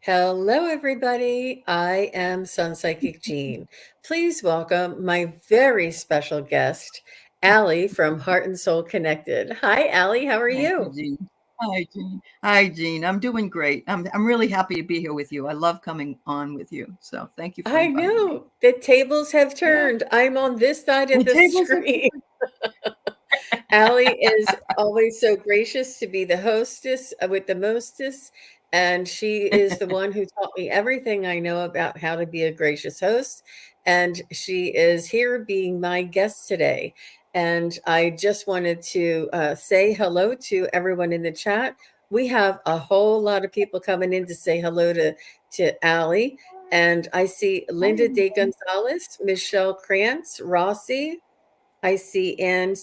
Hello, everybody. I am Sunpsychic Jean. Please welcome my very special guest, Allie from Heart and Soul Connected. Hi, Allie. How are Thank you, you? Jean. Hi, Jean. Hi, Jean. I'm doing great. I'm really happy to be here with you. I love coming on with you. So thank you for I inviting me. know the tables have Yeah. turned. I'm on this side of The the tables have screen. Allie is always so gracious to be the hostess with the mostest, and she is the one who taught me everything I know about how to be a gracious host. And she is here being my guest today. And I just wanted to say hello to everyone in the chat. We have a whole lot of people coming in to say hello to Allie. And I see Hi, Linda De everyone. Gonzalez, Michelle Krantz, Rossi, I see Ann Yeah.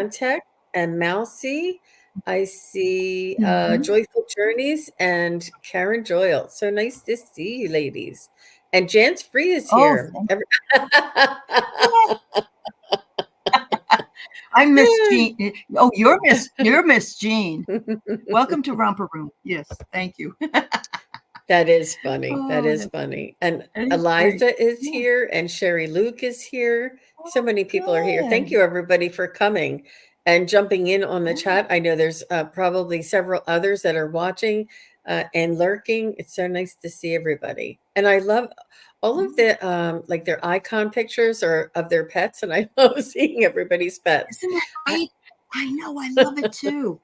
Swantek and Mousy. I see Hmm. Joyful Journeys and Karen Doyle. So nice to see you, ladies. And Jan's Free is Oh, here. thank you. I'm Miss Jean. Oh, you're Miss Jean. Welcome to Romper Room. Yes, thank you. That is funny. That Oh, is that's funny. And that is great. Eliza is Yeah. here and Sherry Luke is here. So Oh, many people are here. Thank good. you, everybody, for coming and jumping in on the Yeah. chat. I know there's probably several others that are watching and lurking. It's so nice to see everybody. And I love all of Yeah. the like their icon pictures or of their pets, and I love seeing everybody's pets. Isn't that I, great? I know, I love it too.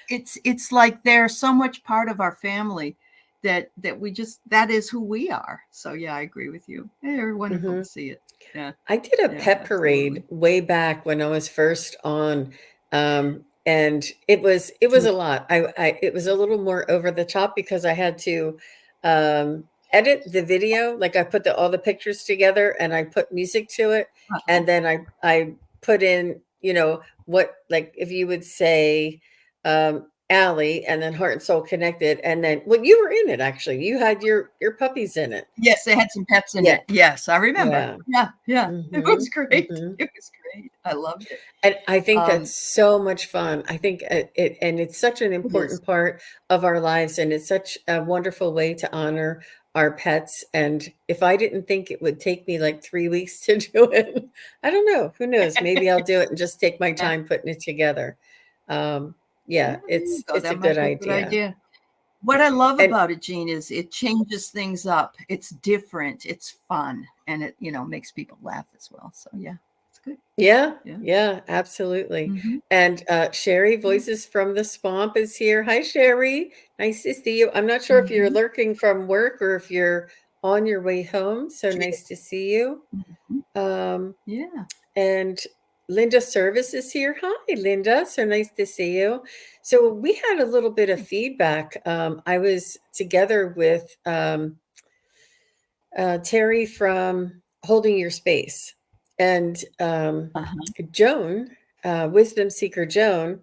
It's like they're so much part of our family that we just that is who we are. So yeah, I agree with you. They're wonderful to mhm. see it. Yeah, I did a yeah, pet parade absolutely. way back when I was first on, and it was a lot. It was a little more over the top because I had to edit the video. Like I put all the pictures together and I put music to it, Uh-huh. and then I put in what, like, if you would say Allie and then Heart and Soul Connected, and then well, you were in it actually. You had your puppies in it. Yes, they had some pets in Yeah, it. Yes, I remember. yeah. Yeah, yeah. It was Mhm, great. mhm. It was great. I loved it. And I think that's Um, so much fun. I think and it's such an it is. important part of our lives, and it's such a wonderful way to honor our pets. And if I didn't think it would take me like 3 weeks to do it, I don't know. Who knows? Maybe I'll do it and just take my Yeah, time putting it together. Um, yeah, yeah, there you go. it's a That good might be a good idea. idea. What I love And about it, Jean, is it changes things up. It's different, it's fun, and it makes people laugh as well. So yeah, it's good. yeah, Yeah. yeah, absolutely. Mhm. And Sherry, Yeah. Voices from the Swamp, is here. Hi, Sherry. Nice to see you. I'm not sure if you're Mhm. lurking from work or if you're on your way home. So She nice is. to see you. Mhm. Um, Yeah. and Linda Service is here. Hi, Linda. So nice to see you. So we had a little bit of feedback. I was together with Terry from Holding Your Space, and Uh-huh. Joan, Wisdom Seeker Joan,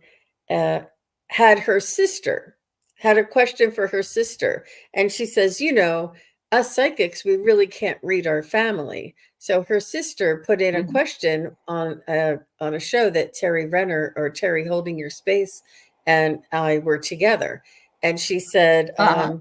uh, had her sister, had a question for her sister. And she says, us psychics, we really can't read our family. So her sister put in a Mhm. question on a show that Terry Renner, or Terry Holding Your Space, and I were together. And she said Uh-huh.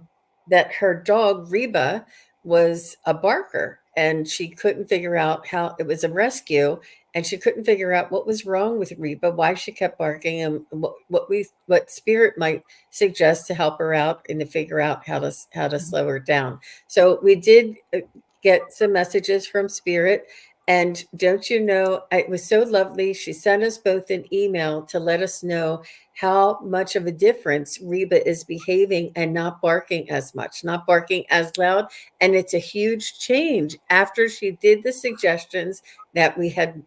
that her dog, Reba, was a barker, and she couldn't figure out how it was a rescue, and she couldn't figure out what was wrong with Reba, why she kept barking, and what spirit might suggest to help her out and to figure out how to Mhm. slow her down. So we did get some messages from spirit, and don't you know, it was so lovely. She sent us both an email to let us know how much of a difference Reba is behaving and not barking as much, not barking as loud. And it's a huge change after she did the suggestions that we had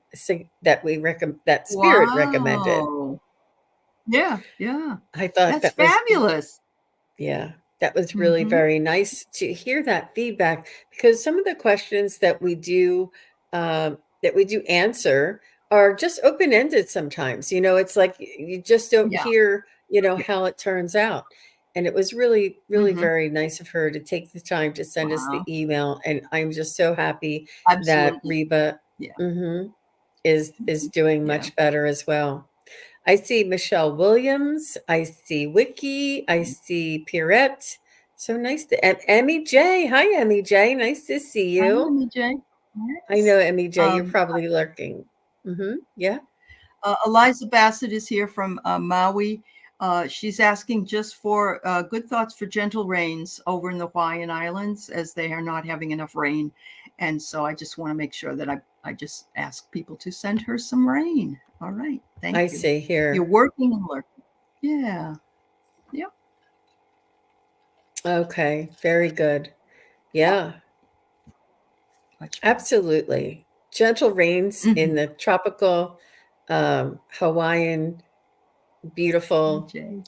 that spirit recommended. Wow. Yeah, yeah. I thought That's that was, fabulous. yeah, that was really Mhm. very nice to hear that feedback, because some of the questions that we do answer are just open ended sometimes. It's like you just don't Yeah, hear yeah. how it turns out. And it was really, really Mhm. very nice of her to take the time to send us the Wow. email. And I'm just so happy that Absolutely. Reba, Yeah. mhm, is Mhm. doing Yeah. much better as well. I see Michelle Williams. I see Wiki. I Mhm. see Pierrette. So nice to and Emmy J. Hi, Emmy J. Nice to see Hi, you. Emmy J. I know Yes. Emmy J. You're probably lurking. Yeah. Eliza Bassett is here from Maui. She's asking just for good thoughts for gentle rains over in the Hawaiian Islands, as they are not having enough rain. And so I just want to make sure that I just ask people to send her some rain. All right. Thank I you. see here. You're working and lurking. Yeah. Yep. Okay. Very good. Yeah. Much better. Absolutely. Gentle rains in the tropical Hawaiian beautiful Jay.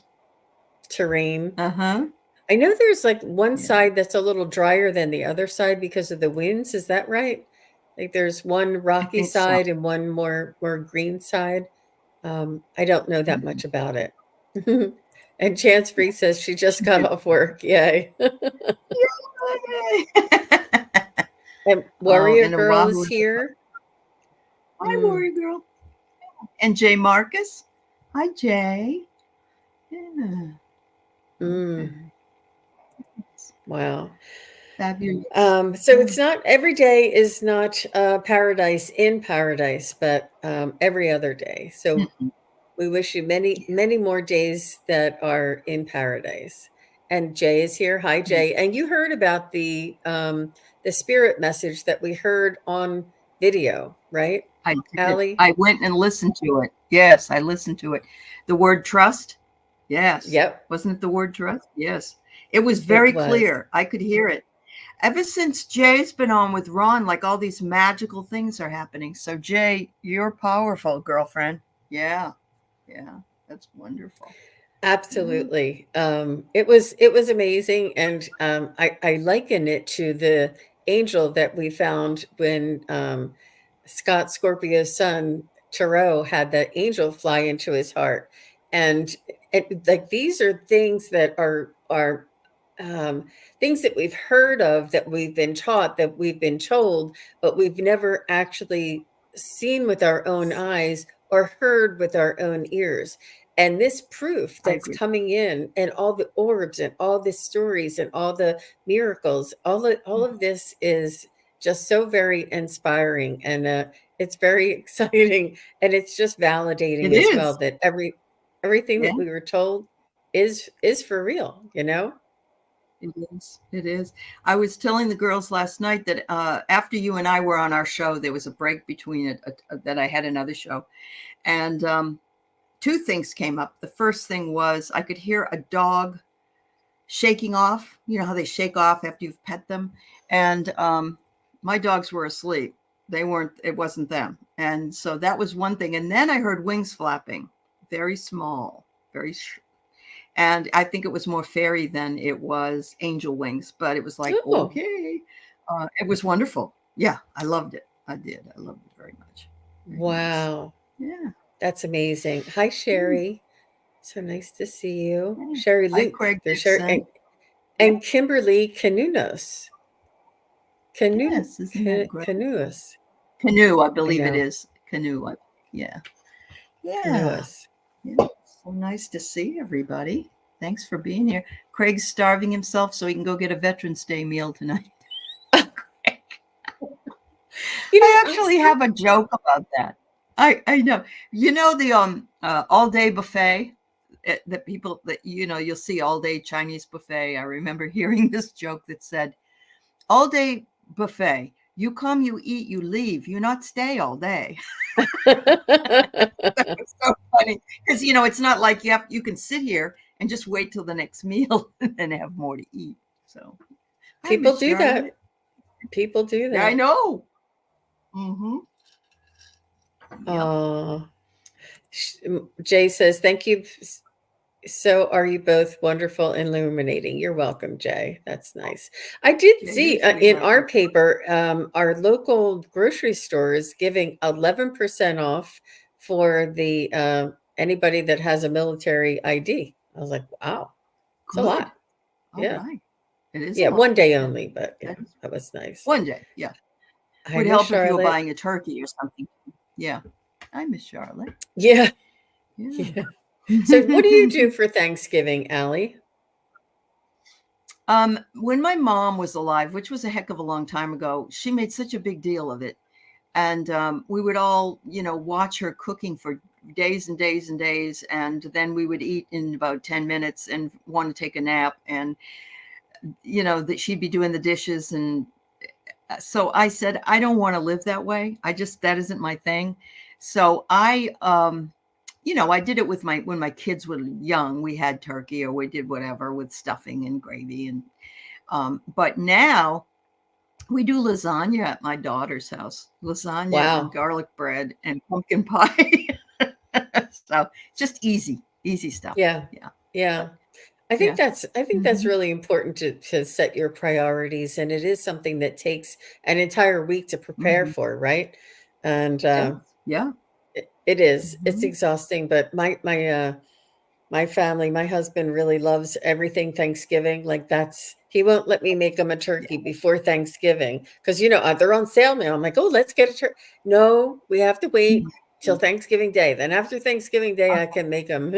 terrain. Uh-huh. I know there's like one Yeah. side that's a little drier than the other side because of the winds. Is that right? Like there's one I rocky think so. side and one more green side. I don't know that much about it. And Chance Free says she just got off work. Yay. Yay. And Oh, Warrior and Girl Oahu. is here. Hi, Warrior Girl. And Jay Marcus. Hi, Jay. Yeah. Mm, Okay. wow. Fabulous. So Yeah. it's not every day is not paradise in paradise, but every other day. So Mhm. we wish you many, Yeah. many more days that are in paradise. And Jay is here. Hi, Jay. And you heard about the spirit message that we heard on video, right, I did. Allie? I went and listened to it. Yes, I listened to it. The word trust. Yes. Yep, Wasn't it the word trust? Yes. It was it very was. clear. I could hear it. Ever since Jay's been on with Ron, like all these magical things are happening. So, Jay, you're powerful, girlfriend. Yeah. Yeah. That's wonderful. Yeah. Absolutely. It was amazing, and I liken it to the angel that we found when Scott Scorpio's son Tarot had the angel fly into his heart, and like these are things that are um, things that we've heard of, that we've been taught, that we've been told, but we've never actually seen with our own eyes or heard with our own ears. And this proof I that's agree. coming in, and all the orbs and all the stories and all the miracles, all of this is just so very inspiring, and it's very exciting, and it's just It validating as well is. that everything Yeah. that we were told is for real, you know. It is. It is. I was telling the girls last night that after you and I were on our show, there was a break between it, that I had another show. And two things came up. The first thing was I could hear a dog shaking off. You know how they shake off after you've pet them. And my dogs were asleep. They weren't, it wasn't them. And so that was one thing. And then I heard wings flapping, very small, and I think it was more fairy than it was angel wings, but it was like, Oh, okay. It was wonderful. Yeah, I loved it. I did. I loved it very much. Very nice. wow. Yeah. That's amazing. Hi, Mm, Sherry. So nice to see you. yeah. Sherry Hi, Luke. Craig There's Sherry Dixon. Yeah. and Kimberly Canunos. Yes. Isn't that great? Canuous. Canoe, I I believe it know. is. Canoe. Yeah. Yeah. Canoeus. Yeah. So nice to see everybody. Thanks for being here. Craig's starving himself so he can go get a Veterans Day meal tonight. You know, I actually have a joke about that. I know. You know the all day buffet that people that you'll see all day Chinese buffet. I remember hearing this joke that said all day buffet. You come, you eat, you leave. You not stay all day. That was so funny because it's not like you can sit here and just wait till the next meal and have more to eat. So hi, people Miss do that. Charlotte. People do Yeah, I that. know. Mm-hmm. Yep. Oh, Jay says, thank you. So are you both wonderful and illuminating? You're welcome, Jay. That's nice. I did Yeah, you're see a in sweetheart. our paper, our local grocery store is giving 11% off for the anybody that has a military ID. I was like, wow, it's a Good. lot. All Yeah. right. It is a Yeah. lot. One day Yeah. only, but yeah, That is that was nice. one day. Yeah. Hi, Would Miss help if you were Charlotte. buying a turkey or something. Yeah. I miss Charlotte. Yeah. Yeah. Yeah. So what do you do for Thanksgiving, Allie? When my mom was alive, which was a heck of a long time ago, she made such a big deal of it. And we would all, watch her cooking for days and days and days. And then we would eat in about 10 minutes and want to take a nap. And, that she'd be doing the dishes. And so I said, I don't want to live that way. That isn't my thing. So I did it with when my kids were young, we had turkey or we did whatever with stuffing and gravy. And, but now we do lasagna at my daughter's house, lasagna and Wow. garlic bread and pumpkin pie. So just easy stuff. Yeah. Yeah. Yeah. But I think yeah. that's Hmm. really important to set your priorities, and it is something that takes an entire week to prepare Hmm. for, right? And Yes. Yeah. it is. It's Hmm. exhausting, but my family, my husband really loves everything Thanksgiving. Like that's he won't let me make them a Yeah. turkey before Thanksgiving because they're on sale now. I'm like, oh, let's get a turkey. No, we have to wait till Thanksgiving Day. Then after Thanksgiving Day, I can make them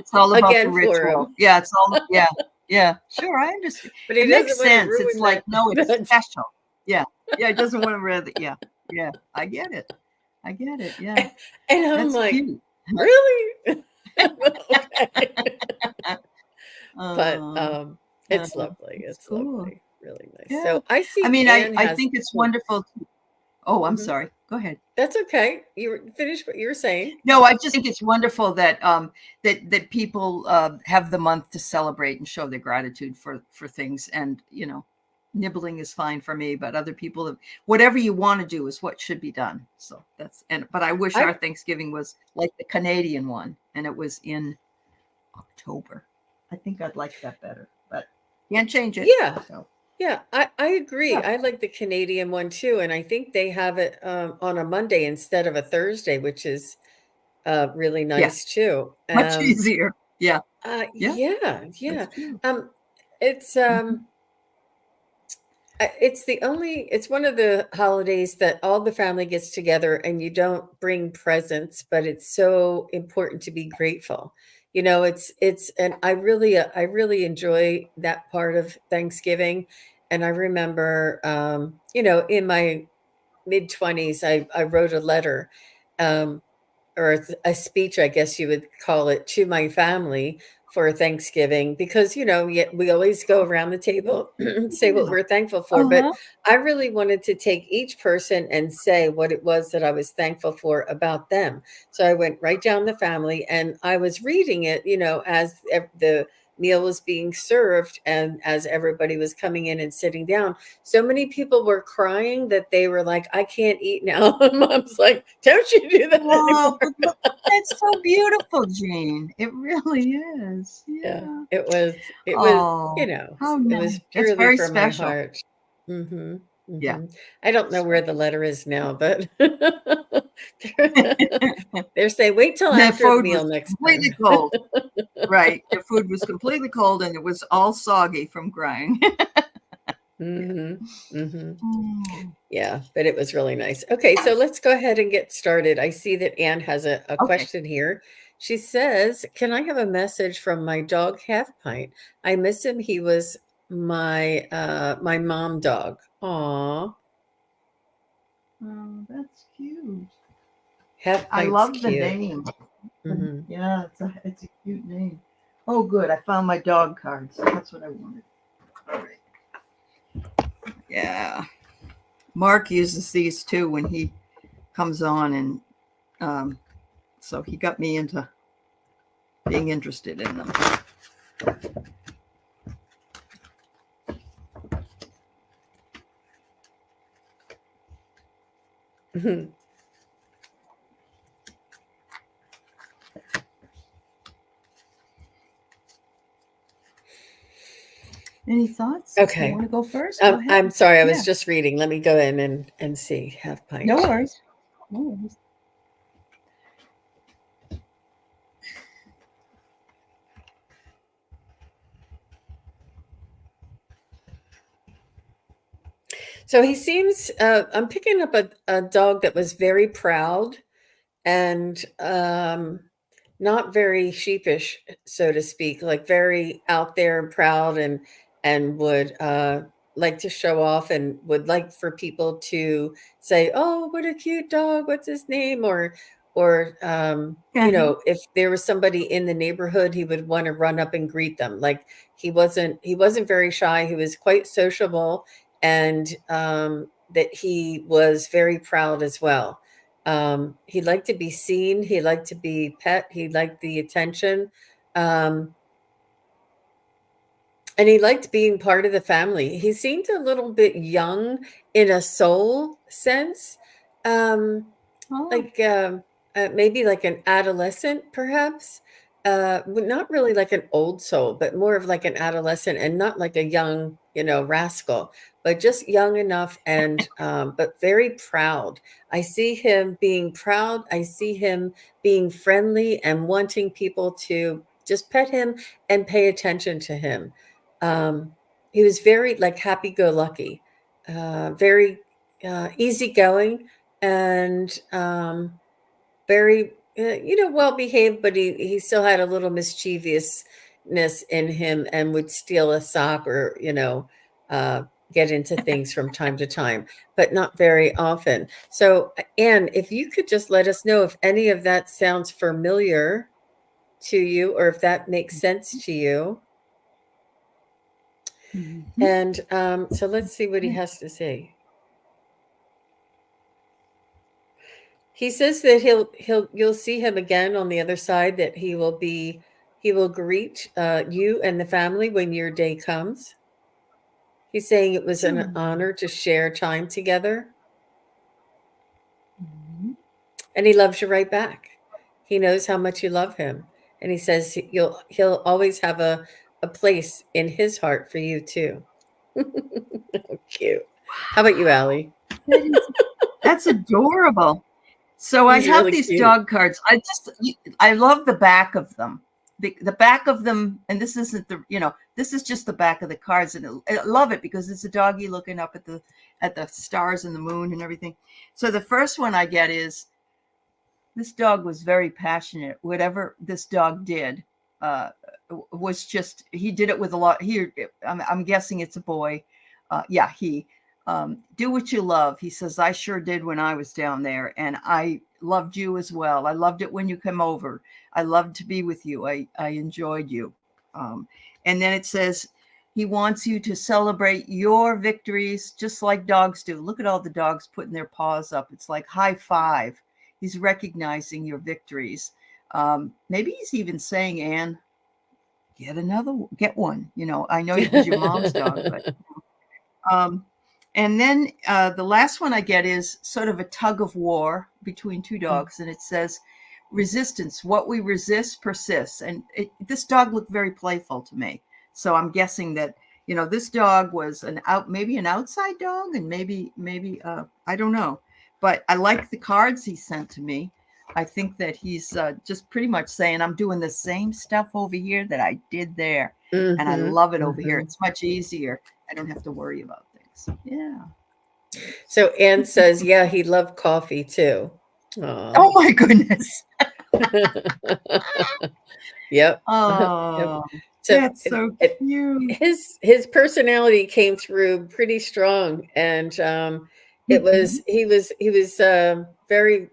It's all about the again for ritual. him. Yeah. It's all, yeah. Yeah. Sure. I understand. But he It doesn't makes want to sense. It's ruin like, that. no, it's That special. Yeah. Yeah. It doesn't want to rather. Yeah. Yeah. I get it. I get it. Yeah. and I'm That's like, cute. really? Okay. But Uh, it's lovely. it's It's cool. lovely. Really nice. Yeah. So I I see mean, Anne I has. think it's wonderful. Oh, I'm Mhm. sorry. Go ahead. That's okay. You finished what you were saying. No, I just think it's wonderful that that people have the month to celebrate and show their gratitude for things. And nibbling is fine for me, but other people, whatever you want to do is what should be done. So but I wish I our Thanksgiving was like the Canadian one, and it was in October. I think I'd like that better, but can't change it. Yeah. So Yeah, I agree. yeah, I like the Canadian one too, and I think they have it on a Monday instead of a Thursday, which is really yeah, nice too. much easier. Yeah, yeah, Yeah, that's yeah. true. Um, it's Mhm. it's one of the holidays that all the family gets together and you don't bring presents, but it's so important to be grateful. And I really enjoy that part of Thanksgiving. And I remember, in my mid 20s, I wrote a letter, um, or a speech, I guess you would call it, to my family for Thanksgiving because we always go around the table and say what Yeah. we're thankful for, but Uh-huh. I really wanted to take each person and say what it was that I was thankful for about them. So I went right down the family and I was reading it, as the meal was being served and as everybody was coming in and sitting down. So many people were crying that they were like, I can't eat now. Mom's like, don't you do that Oh, anymore. but look, that's so beautiful, Jean. It really is. Yeah, Yeah. it was, Oh, how it was nice. That's purely very from my special. heart. Mhm, Yeah, mhm. I don't know where the special. letter is now, but they're saying, "Wait till The after the food meal was next completely time." cold. Right. The food was completely cold and it was all soggy from crying. Mhm, mhm. Mm. Yeah, but it was really nice. Okay, so let's go ahead and get started. I see that Anne has a Okay. question here. She says, "Can I have a message from my dog Half Pint? I miss him. He was my mom dog. Aw, Oh, that's cute. Half I Pint's love the cute." name. Hmm. Yeah, it's a cute name. Oh, good. I found my dog cards. That's what I wanted. All right. Yeah. Mark uses these too when he comes on, and um, so he got me into being interested in them. Any thoughts? You Okay. want to go first? Go ahead. I'm sorry. I was Yeah. just reading. Let me go in and see Half No Pint. worries. No worries. So he seems. I'm picking up a dog that was very proud and not very sheepish, so to speak, like very out there and proud. And and would like to show off and would like for people to say, "Oh, what a cute dog! What's his name?" Or Uh-huh. if there was somebody in the neighborhood, he would want to run up and greet them. Like he wasn't very shy. He was quite sociable, and that he was very proud as well. He liked to be seen. He liked to be pet. He liked the attention. Um, and he liked being part of the family. He seemed a little bit young in a soul sense, um, Oh. like maybe like an adolescent, perhaps. Not really like an old soul, but more of like an adolescent, and not like a young, rascal, but just young enough, and but very proud. I see him being proud. I see him being friendly and wanting people to just pet him and pay attention to him. Um, he was very like happy-go-lucky, very easygoing, and very well behaved, but he still had a little mischievousness in him, and would steal a sock, or uh, get into things from time to time, but not very often. So, Anne, if you could just let us know if any of that sounds familiar to you, or if that makes sense to you. Mhm. And so let's see what he Okay. has to say. He says that you'll see him again on the other side, that he will greet you and the family when your day comes. He's saying it was an Hmm. honor to share time together, Mhm. and he loves you right back. He knows how much you love him, and he says he'll always have a place in his heart for you too. Cute. How about you, Allie? That is, that's adorable. So I He's have really these cute. dog cards. I love the back of them. The back of them, and this isn't this is just the back of the cards, and I love it because it's a doggy looking up at the stars and the moon and everything. So the first one I get is, this dog was very passionate. Whatever this dog did uh, was just, he did it with a lot. Here, I'm guessing it's a boy. Yeah, he. Do what you love. He says, I sure did when I was down there, and I loved you as well. I loved it when you came over. I loved to be with you. I enjoyed you. Um, and then it says, he wants you to celebrate your victories just like dogs do. Look at all the dogs putting their paws up. It's like high five. He's recognizing your victories. Maybe he's even saying, Anne, get one. I know it was your mom's dog, but um, and then the last one I get is sort of a tug of war between two dogs, and it says, resistance. What we resist persists. And this dog looked very playful to me, so I'm guessing that this dog was maybe an outside dog, and maybe I don't know, but I like the cards he sent to me. I think that he's just pretty much saying, I'm doing the same stuff over here that I did there, and I Mm-hmm. love it over here. Mm-hmm. It's much easier. I don't have to worry about things. Yeah. So Anne says, yeah, he loved coffee too. Aw. Oh my goodness. Yep. Yep. Oh, So that's so cute. his personality came through pretty strong, and Mhm. he was very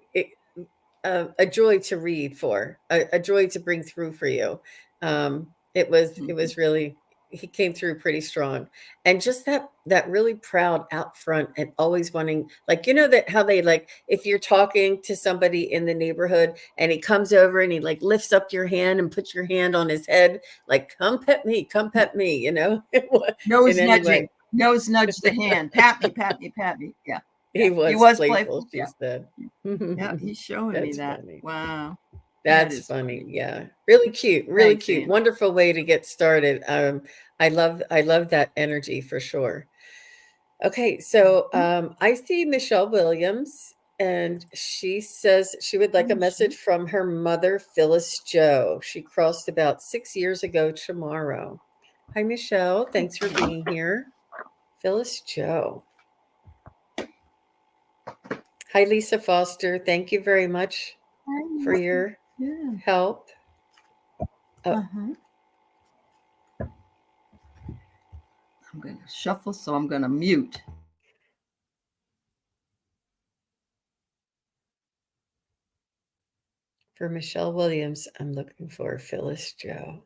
a joy to read for, a joy to bring through for you. It Mhm. was really, he came through pretty strong, and just that really proud out front, and always wanting, like, that how they, like, if you're talking to somebody in the neighborhood and he comes over and he like lifts up your hand and puts your hand on his head, like, come pet me, in Nose any way. nudging. Nose nudge the hand. Pat me, pat me, pat me. Yeah. He Yeah. He was was playful, playful. she Yeah. said. Yeah. He's showing me That's that. funny. Wow. That That's is funny. funny. Yeah. Really cute. Really Thanks, cute. Anne. Wonderful way to get started. I love that energy for sure. Okay, so I see Michelle Williams, and she says she would like a message from her mother, Phyllis Joe. She crossed about 6 years ago tomorrow. Hi, Michelle. Thanks for being here. Phyllis Joe. Hi, Lisa Foster. Thank you very much Hi, for Lisa. your Yeah. help. Oh, Uh-huh. I'm going to shuffle, so I'm going to mute. For Michelle Williams, I'm looking for Phyllis Joe.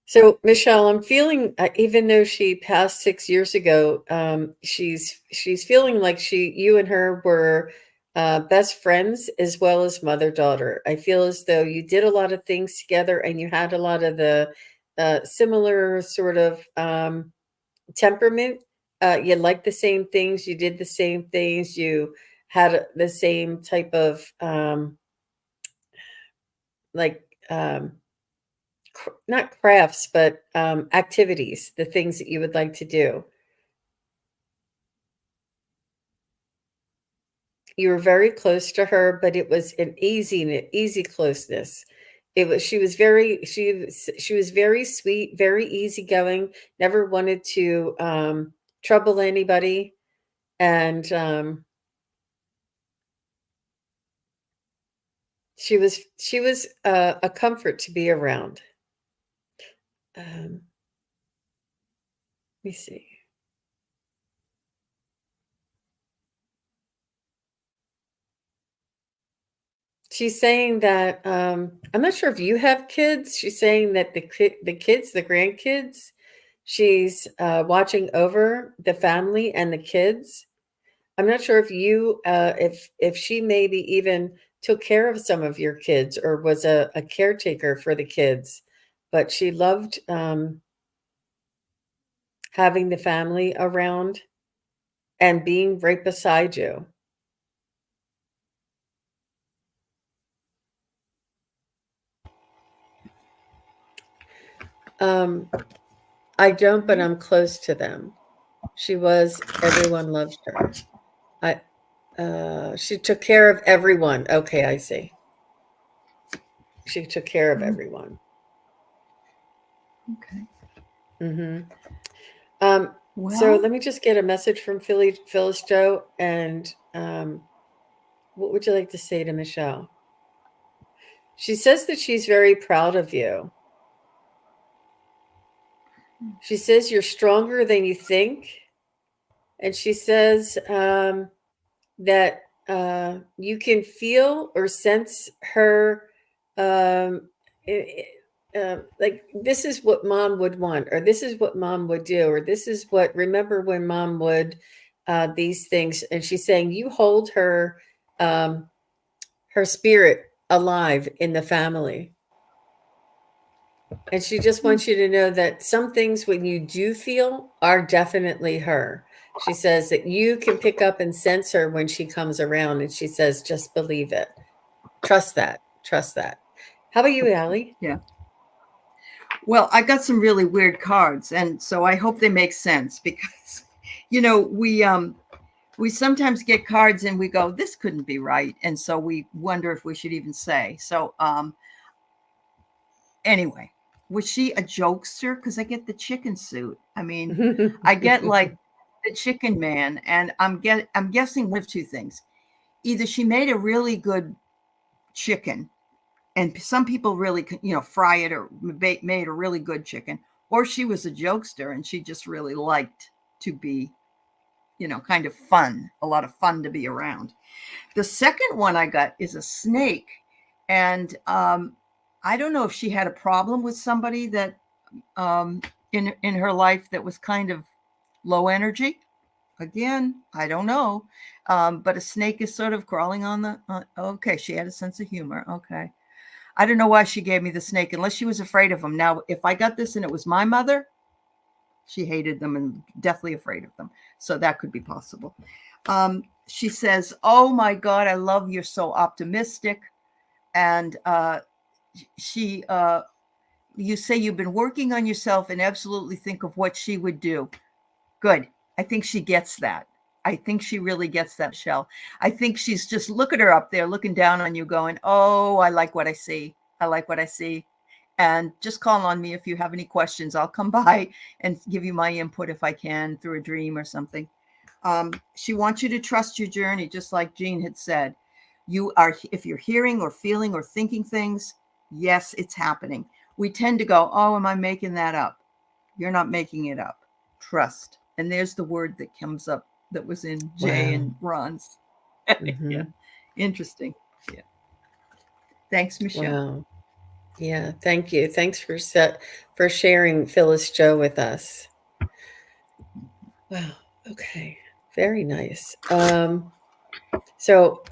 So, Michelle, I'm feeling, even though she passed 6 years ago, she's feeling like you and her were best friends as well as mother-daughter. I feel as though you did a lot of things together, and you had a lot of the similar sort of temperament. You liked the same things, you did the same things, you had the same type of like. Not crafts, but activities, the things that you would like to do. You were very close to her, but it was an easy closeness. It was she was very sweet, very easygoing, never wanted to trouble anybody, and she was a comfort to be around. Let me see. She's saying that I'm not sure if you have kids. She's saying that the kids, the grandkids, she's watching over the family and the kids. I'm not sure if if she maybe even took care of some of your kids or was a caretaker for the kids, but she loved having the family around and being right beside you. I don't, but I'm close to them. Everyone loves her. She took care of everyone. Okay, I see. She took care of everyone. Okay. Mm-hmm. Well, so let me just get a message from Phyllis Joe, and what would you like to say to Michelle? She says that she's very proud of you. She says you're stronger than you think, and she says that you can feel or sense her um, like this is what mom would want, or this is what mom would do, or this is what, remember when mom would these things. And she's saying you hold her spirit alive in the family. And she just wants you to know that some things when you do feel are definitely her. She says that you can pick up and sense her when she comes around, and she says, just believe it. Trust that. Trust that. How about you, Allie? Yeah. Well, I got some really weird cards, and so I hope they make sense because, we sometimes get cards and we go, this couldn't be right, and so we wonder if we should even say. So, anyway, was she a jokester? Because I get the chicken suit. I mean, I get like the chicken man, and I'm guessing one of two things: either she made a really good chicken, and some people really, fry it or made a really good chicken, or she was a jokester and she just really liked to be, kind of fun, a lot of fun to be around. The second one I got is a snake, and I don't know if she had a problem with somebody that in her life that was kind of low energy. Again, I don't know, but a snake is sort of crawling on the. Okay, she had a sense of humor. Okay. I don't know why she gave me the snake unless she was afraid of them. Now, if I got this and it was my mother, she hated them and deathly afraid of them. So that could be possible. She says, oh my God, I love you're so optimistic. And you say you've been working on yourself and absolutely think of what she would do. Good. I think she gets that. I think she really gets that, Michelle. I think she's just, look at her up there looking down on you going, oh, I like what I see. I like what I see. And just call on me if you have any questions. I'll come by and give you my input if I can through a dream or something. She wants you to trust your journey, just like Jean had said. If you're hearing or feeling or thinking things, Yes, it's happening. We tend to go, oh, am I making that up? You're not making it up. Trust. And there's the word that comes up that was in Jay Wow. and Ron's. Yeah. Hmm. Interesting. Yeah. Thanks, Michelle. Wow. Yeah. Thank you. Thanks for sharing Phyllis Joe with us. Wow. Okay. Very nice. So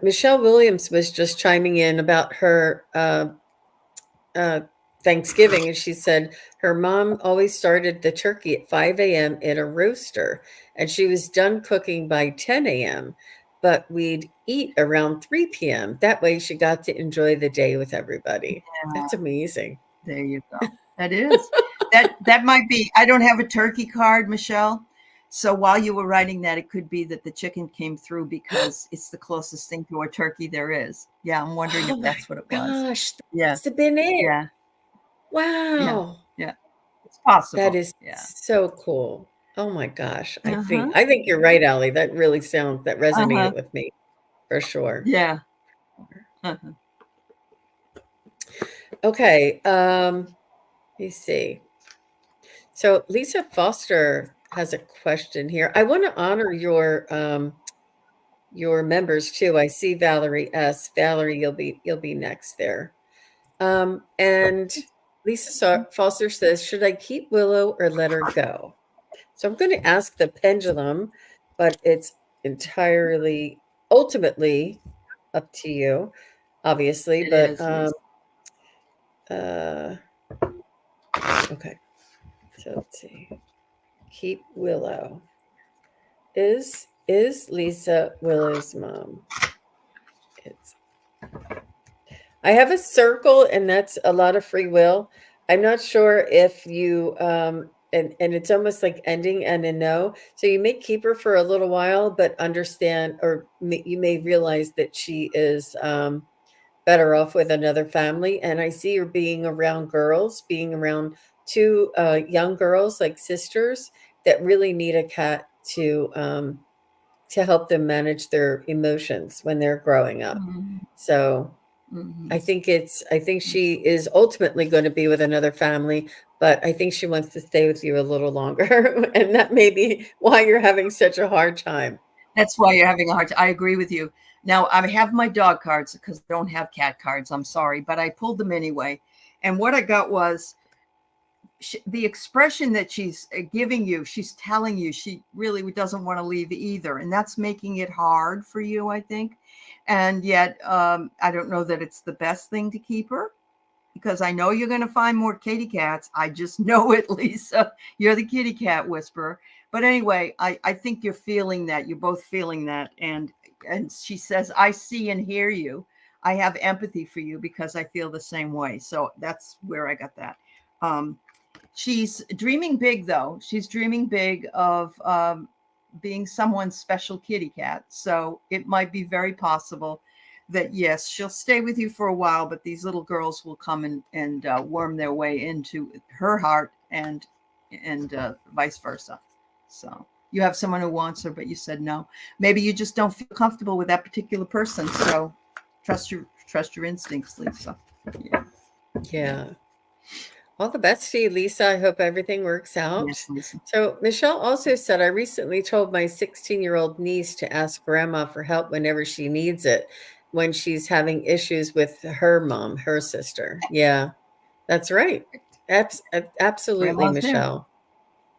Michelle Williams was just chiming in about her uh, Thanksgiving, and she said her mom always started the turkey at 5 a.m. in a roaster, and she was done cooking by 10 a.m. But we'd eat around 3 p.m. That way, she got to enjoy the day with everybody. Yeah, That's amazing. there you go. That is. That might be. I don't have a turkey card, Michelle. So while you were writing that, it could be that the chicken came through because it's the closest thing to a turkey there is. Yeah, I'm wondering Oh if my that's what it was. gosh, that Yeah, must have been it. yeah, yeah, Wow. yeah. It's That possible. is Yeah. so cool. Oh my gosh. I think Uh-huh. I think you're right, Allie. That Uh-huh. resonated with me for sure. Yeah. Uh-huh. Okay. Let me see. So Lisa Foster has a question here. I want to honor your members too. I see Valerie S. Valerie, you'll be next there. And Lisa Foster says, should I keep Willow or let her go? So I'm going to ask the pendulum, but it's entirely, ultimately up to you, obviously. It But is, Lisa. uh, okay, so let's see. Keep Willow. Is Lisa Willow's mom? It's I have a circle, and that's a lot of free will. I'm not sure if you and it's almost like ending and a no. So you may keep her for a little while, but understand, or you may realize that she is better off with another family. And I see her being around girls, being around two young girls like sisters that really need a cat to help them manage their emotions when they're growing up. Mhm. So Mhm. I think she is ultimately going to be with another family, but I think she wants to stay with you a little longer. And that may be why you're having such a hard time. That's why you're having a hard time. I agree with you. Now, I have my dog cards because I don't have cat cards. I'm sorry, but I pulled them anyway. And what I got was the expression that she's giving you. She's telling you she really doesn't want to leave either. And that's making it hard for you, I think. And yet, I don't know that it's the best thing to keep her because I know you're going to find more kitty cats. I just know it, Lisa. You're the kitty cat whisperer. But anyway, I think you're feeling that. You're both feeling that. And she says, I see and hear you. I have empathy for you because I feel the same way. So that's where I got that. Um, she's dreaming big, though. She's dreaming big of being someone's special kitty cat. So it might be very possible that yes, she'll stay with you for a while, but these little girls will come and worm their way into her heart and vice versa. So you have someone who wants her, but you said no. Maybe you just don't feel comfortable with that particular person. So trust your instincts, Lisa. Yeah. Yeah. All the best to you, Lisa. I hope everything works out. Yes, Lisa. So, Michelle also said, I recently told my 16-year-old niece to ask grandma for help whenever she needs it when she's having issues with her mom, her sister. Yeah, that's right. Absolutely, Grandma's there. Michelle.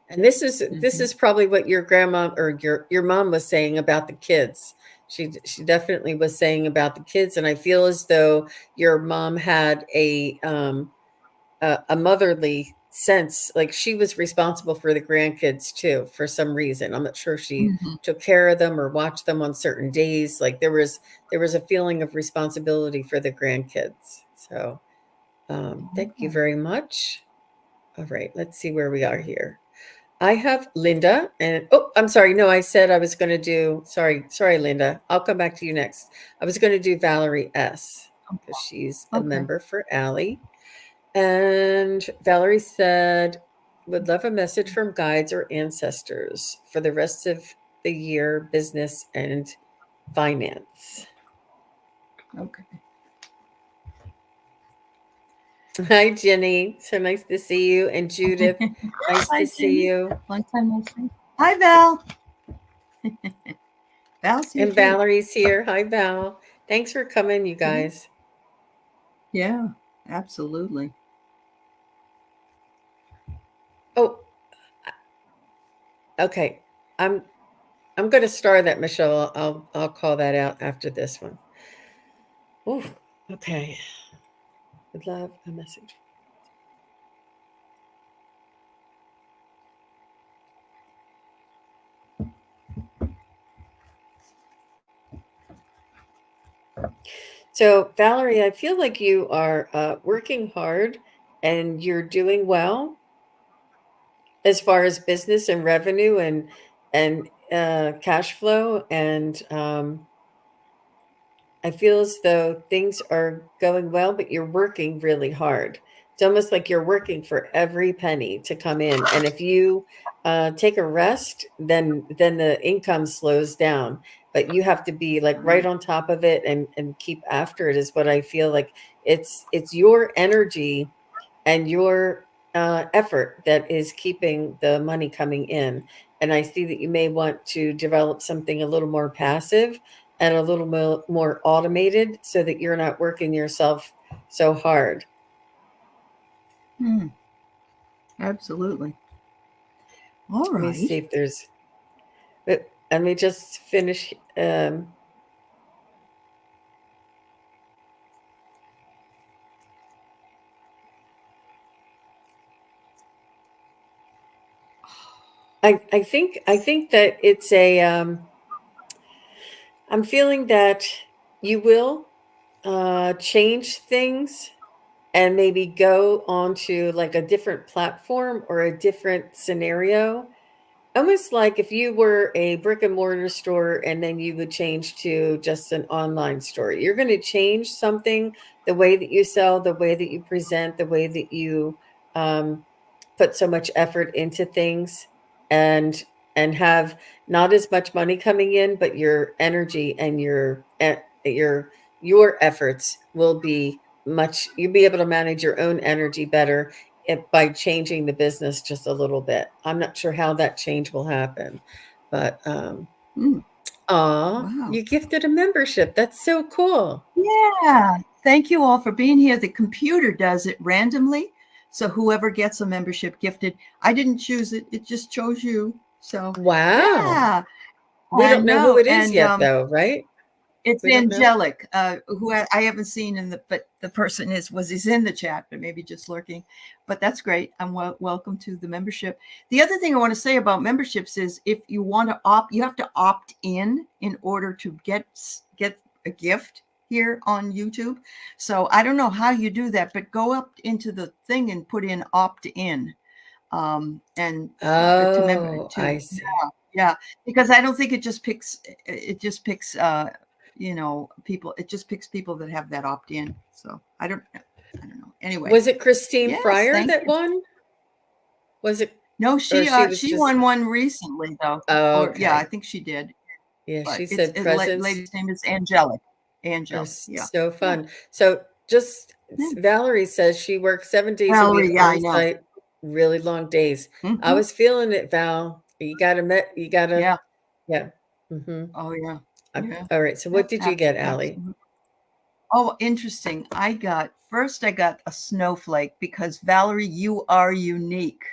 And this Mm-hmm. is probably what your grandma or your mom was saying about the kids. She definitely was saying about the kids, and I feel as though your mom had a motherly sense, like she was responsible for the grandkids too for some reason. I'm not sure if she Mm-hmm. took care of them or watched them on certain days. Like there was a feeling of responsibility for the grandkids. So thank you Okay. very much. All right, let's see where we are here. I have Linda, and oh, I'm sorry. No, I said I was going to do. Sorry, Linda. I'll come back to you next. I was going to do Valerie S because she's a Okay. member for Allie. And Valerie said, would love a message from guides or ancestors for the rest of the year, business and finance. Okay. Hi, Jenny. So nice to see you. And Judith, nice Hi, to see Jenny. you. Long time no see. Hi, Val. Val's here And too. Valerie's here. Hi, Val. Thanks for coming, you Mhm. guys. Yeah, absolutely. Oh, okay. I'm I'm going to star that, Michelle. I'll call that out after this one. Ooh, okay. Would love a message. So, Valerie, I feel like you are working hard and you're doing well as far as business and revenue and cash flow. And I feel as though things are going well, but you're working really hard. It's almost like you're working for every penny to come in. And if you take a rest, then the income slows down. But you have to be like right on top of it and keep after it is what I feel like. It's your energy and your effort that is keeping the money coming in. And I see that you may want to develop something a little more passive and a little more automated so that you're not working yourself so hard. Hmm, absolutely. All Let me right. see if there's, let me just finish. I think that it's a, I'm feeling that you will change things and maybe go onto like a different platform or a different scenario. Almost like if you were a brick and mortar store and then you would change to just an online store. You're going to change something, the way that you sell, the way that you present, the way that you um, put so much effort into things and and have not as much money coming in, but your energy and your efforts will be much, you'll be able to manage your own energy better by changing the business just a little bit. I'm not sure how that change will happen, but Hmm, wow. you gifted a membership. That's so cool. Yeah. Thank you all for being here. The computer does it randomly. So whoever gets a membership gifted, I didn't choose it. It just chose you. So Wow. yeah, We I don't know who know. it is And yet though, right? it's We don't know. angelic, who I haven't seen in the, but the person is in the chat, but maybe just lurking. But that's great. I'm welcome to the membership. The other thing I want to say about memberships is if you want to opt, you have to opt in order to get a gift here on YouTube. So I don't know how you do that, but go up into the thing and put in opt in, and Oh, to I see. yeah, because I don't think it just picks people, it just picks people that have that opt in. So I don't know. Anyway, Was it Christine yes, Fryer thank that you. won? Was it, No, or she was she just, won one recently though. oh, Or yeah, I okay. think she did. Yeah, But she said presents lady's name is Angelic. are Angelic. Yeah. so Yeah. fun. So just Yeah. Valerie says she works 7 days a week Valerie, yeah, I on know. site, really long days. I Hmm. was feeling it, Val. You gotta, Yeah. yeah. Hmm. Oh yeah. Yeah. All right. So what Yep. did you get, Allie? Absolutely. Oh, interesting. I got a snowflake because Valerie, you are unique.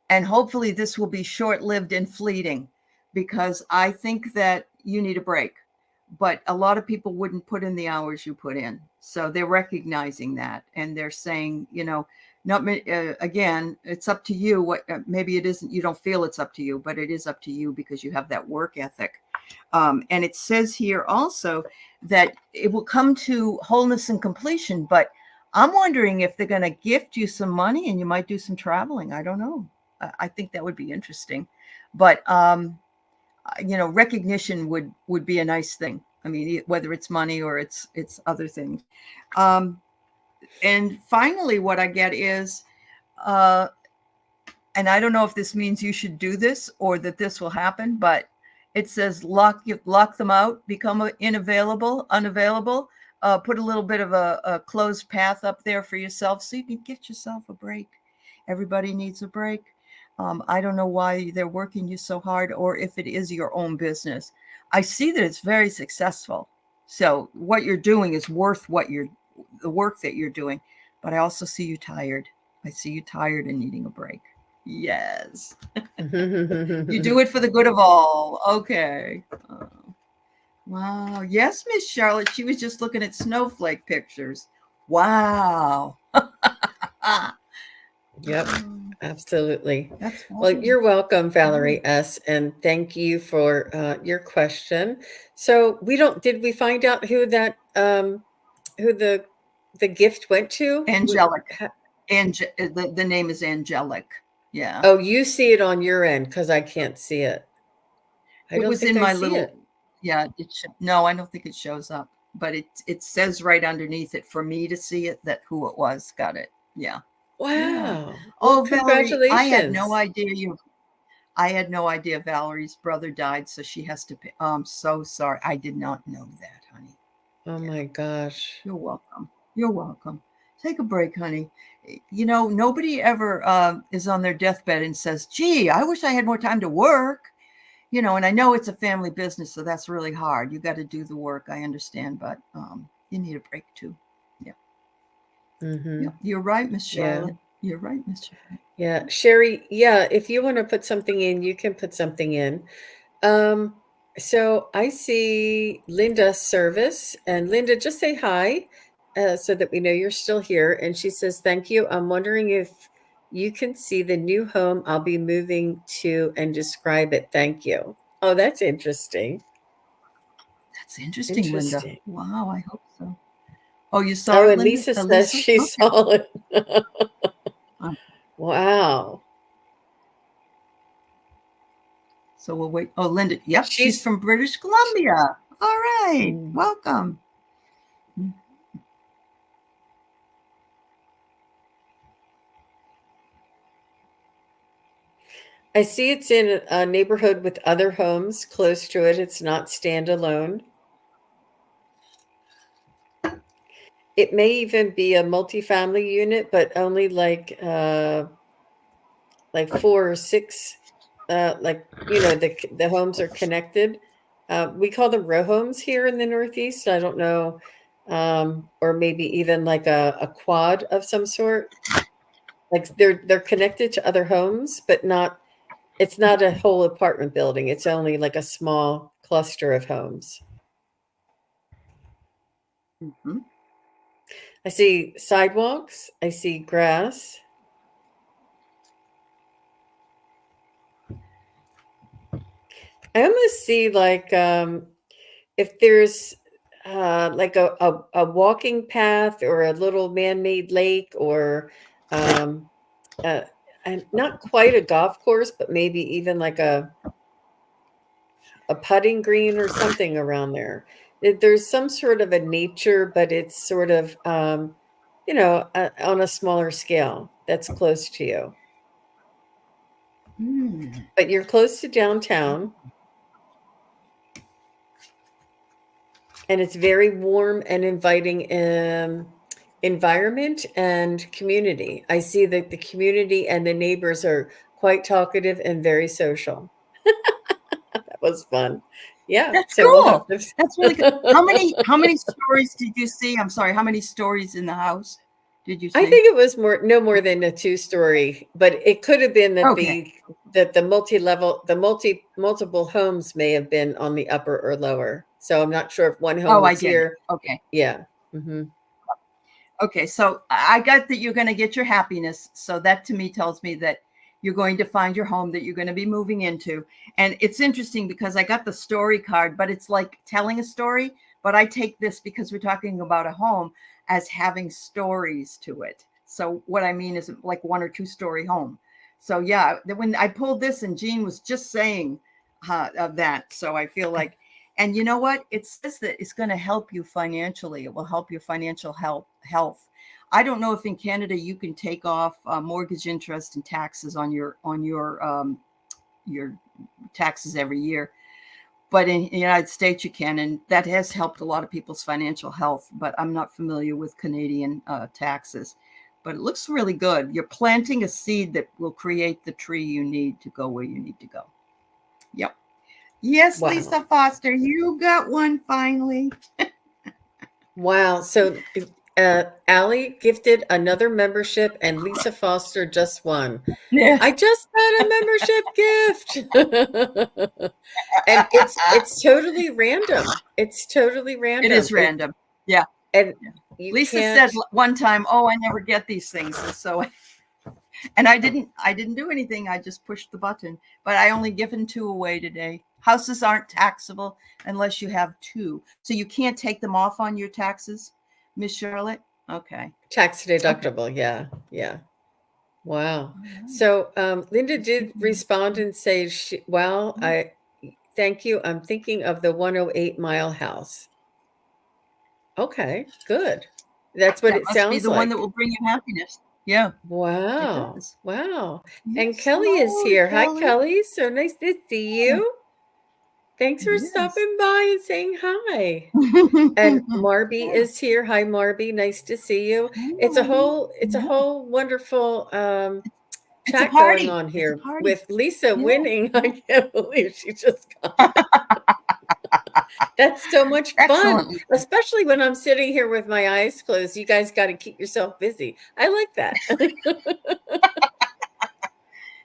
And hopefully this will be short lived and fleeting because I think that you need a break. But a lot of people wouldn't put in the hours you put in. So they're recognizing that and they're saying, not again, it's up to you. What maybe it isn't, you don't feel it's up to you, but it is up to you because you have that work ethic. And it says here also that it will come to wholeness and completion. But I'm wondering if they're going to gift you some money and you might do some traveling. I don't know. I think that would be interesting. But recognition would be a nice thing. I mean, whether it's money or it's other things. Um, and finally, what I get is, uh, and I don't know if this means you should do this or that this will happen, but it says lock them out, become unavailable, put a little bit of a closed path up there for yourself so you can get yourself a break. Everybody needs a break. I don't know why they're working you so hard, or if it is your own business. I see that it's very successful. So what you're doing is worth the work that you're doing. But I also see you tired. I see you tired and needing a break. Yes. You do it for the good of all. Okay. Wow. Yes, Miss Charlotte. She was just looking at snowflake pictures. Wow. Yep, absolutely. That's Well, fabulous. you're welcome, Valerie S. And thank you for your question. So did we find out who who the gift went to? Angelic. The name is Angelic. Yeah. Oh, you see it on your end because I can't see it. I It don't was think in I my see little, it. yeah, no, I don't think it shows up, but it says right underneath it for me to see it that who it was got it. Yeah. Yeah. Wow. Well, Oh, Valerie, congratulations. I had no idea Valerie's brother died, so she has to pay. Oh, I'm so sorry. I did not know that, honey. Oh Yeah. my gosh. You're welcome. You're welcome. Take a break, honey. You know, nobody ever is on their deathbed and says, gee, I wish I had more time to work. You know, and I know it's a family business, so that's really hard. You got to do the work. I understand, but you need a break too. Yeah. Mm-hmm. Yeah. You're right, Miss Yeah. Charlotte. You're right, Miss Charlotte. Yeah. Sherry, yeah, if you want to put something in, you can put something in. Um, so I see Linda Service, and Linda, just say hi so that we know you're still here. And she says, thank you. I'm wondering if you can see the new home I'll be moving to and describe it. Thank you. Oh, that's interesting. That's interesting, Linda. Interesting. Wow, I hope so. Oh, you saw Oh, it, and Linda? Lisa says Lisa? she Okay. saw it. Um, Wow. so we'll wait. Oh, Linda. Yep, she's She's from British Columbia. All right. mm, Welcome. I see it's in a neighborhood with other homes close to it. It's not standalone. It may even be a multifamily unit, but only like 4 or 6 like the homes are connected. We call them row homes here in the Northeast. I don't know, or maybe even like a quad of some sort. Like they're connected to other homes, but not. It's not a whole apartment building. It's only like a small cluster of homes. Mm-hmm. I see sidewalks. I see grass. I almost see like if there's like a walking path or a little man-made lake or um, uh, and not quite a golf course, but maybe even like a putting green or something around there. There's some sort of a nature, but it's sort of on a smaller scale that's close to you. Mm. But you're close to downtown. And it's very warm and inviting environment and community. I see that the community and the neighbors are quite talkative and very social. That was fun. Yeah, That's so we'll have cool. to. That's really good. How many stories did you see? I'm sorry, how many stories in the house did you I see? think it was no more than a two-story, but it could have been that Okay. the multiple homes may have been on the upper or lower. So I'm not sure if one home Oh, I was get it. here. Okay. Yeah. Hmm. Okay. So I got that you're going to get your happiness. So that to me tells me that you're going to find your home that you're going to be moving into. And it's interesting because I got the story card, but it's like telling a story. But I take this because we're talking about a home as having stories to it. So what I mean is like 1 or 2 story home. So yeah, when I pulled this and Jean was just saying of that. So I feel like, and you know what? It says that it's going to help you financially. It will help your financial health. I don't know if in Canada you can take off mortgage interest and taxes on your taxes every year. but in the United States you can, and that has helped a lot of people's financial health. But I'm not familiar with Canadian taxes. But it looks really good. You're planting a seed that will create the tree you need to go where you need to go. Yep. Yes, Wow. Lisa Foster, you got one finally. Wow. So Allie gifted another membership and Lisa Foster just won. Yeah. I just got a membership gift. And it's totally random. It's totally It random. is random. Yeah. And Yeah. you Lisa can't. said one time, "Oh, I never get these things," and so, and I didn't do anything. I just pushed the button. But I only given 2 away today. Houses aren't taxable unless you have 2, so you can't take them off on your taxes, Miss Charlotte. Okay. Tax Okay. deductible. Yeah. Yeah. Wow. So Linda did respond and say, well, I thank you. I'm thinking of the 108 Mile House. Okay, good. That's what That it must be sounds the one that like. will bring you happiness. Yeah, it Wow. does. Wow. And Yes. Kelly is Hello, here. Hi, Kelly. Kelly. So nice to see you. Thanks for Yes. stopping by and saying hi. And Marby Yeah. is here. Hi, Marby. Nice to see you. Hi, It's a Marty. it's a Yeah. whole wonderful It's a chat going party. on It's a here party. with Lisa Yeah. winning. Yeah. I can't believe she just got. That's so much fun, Excellent, Lisa. especially when I'm sitting here with my eyes closed. You guys got to keep yourself busy. I like that.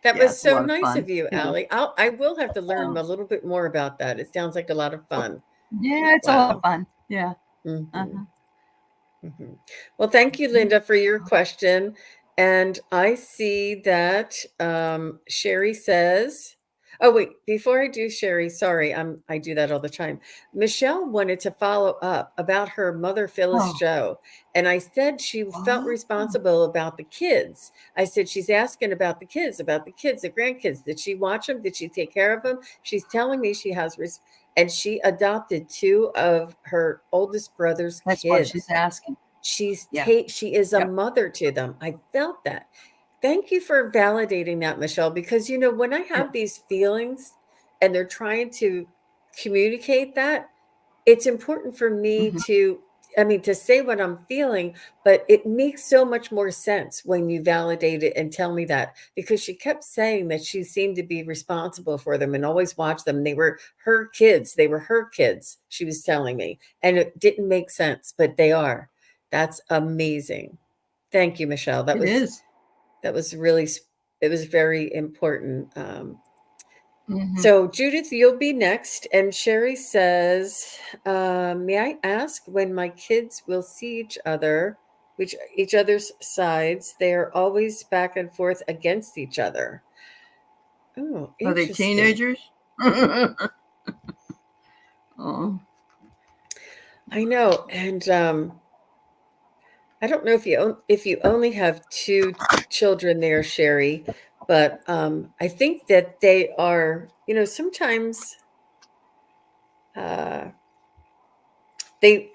That Yeah, was it's a so lot of nice fun. of you, Yeah. Allie. I will have to learn Oh, a little bit more about that. It sounds like a lot of fun. yeah, it's a lot of Wow. fun. Yeah. Hmm. Uh-huh. Hmm. Well, thank you, Linda, for your question. And I see that Sherry says, oh, wait, before I do Sherry, sorry, I do that all the time. Michelle wanted to follow up about her mother, Phyllis Oh, Joe. And I said she felt oh, responsible about the kids. I said, she's asking about the kids, the grandkids. Did she watch them? Did she take care of them? She's telling me she has, and she adopted 2 of her oldest brother's that's why she's kids. asking. Yeah. She is a Yep. mother to them. I felt that. Thank you for validating that, Michelle, because when I Yeah. have these feelings and they're trying to communicate that, it's important for me Hmm. to say what I'm feeling, but it makes so much more sense when you validate it and tell me that, because she kept saying that she seemed to be responsible for them and always watch them. They were her kids. They were her kids, she was telling me. And it didn't make sense, but they are. That's amazing. Thank you, Michelle. It is. That was really it was very important. Hmm. So, Judith, you'll be next. And Sherry says, may I ask when my kids will see each other's sides? They are always back and forth against each other. Oh, Are they interesting. teenagers? Oh. I know. And I don't know if you only have 2 children there, Sherry, but I think that they are, sometimes uh, they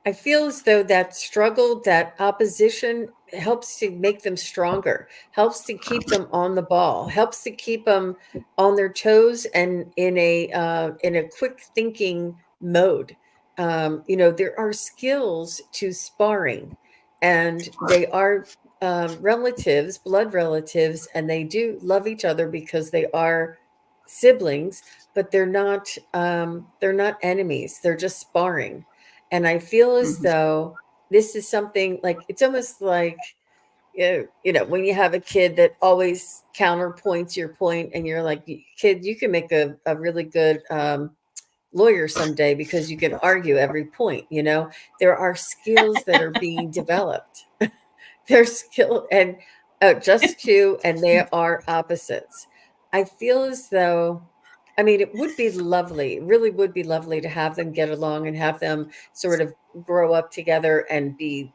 I feel as though that struggle, that opposition helps to make them stronger, helps to keep them on the ball, helps to keep them on their toes and in a quick thinking mode. There are skills to sparring, and they are relatives, blood relatives, and they do love each other because they are siblings, but they're not enemies. They're just sparring, and I feel as Hmm. though this is something like it's almost like when you have a kid that always counterpoints your point, and you're like, kid, you can make a really good lawyer someday because you can argue every point. There are skills that are being developed. There's skill and just two, and they are opposites. I feel as though, I mean, it would be lovely, it really would be lovely to have them get along and have them sort of grow up together and be,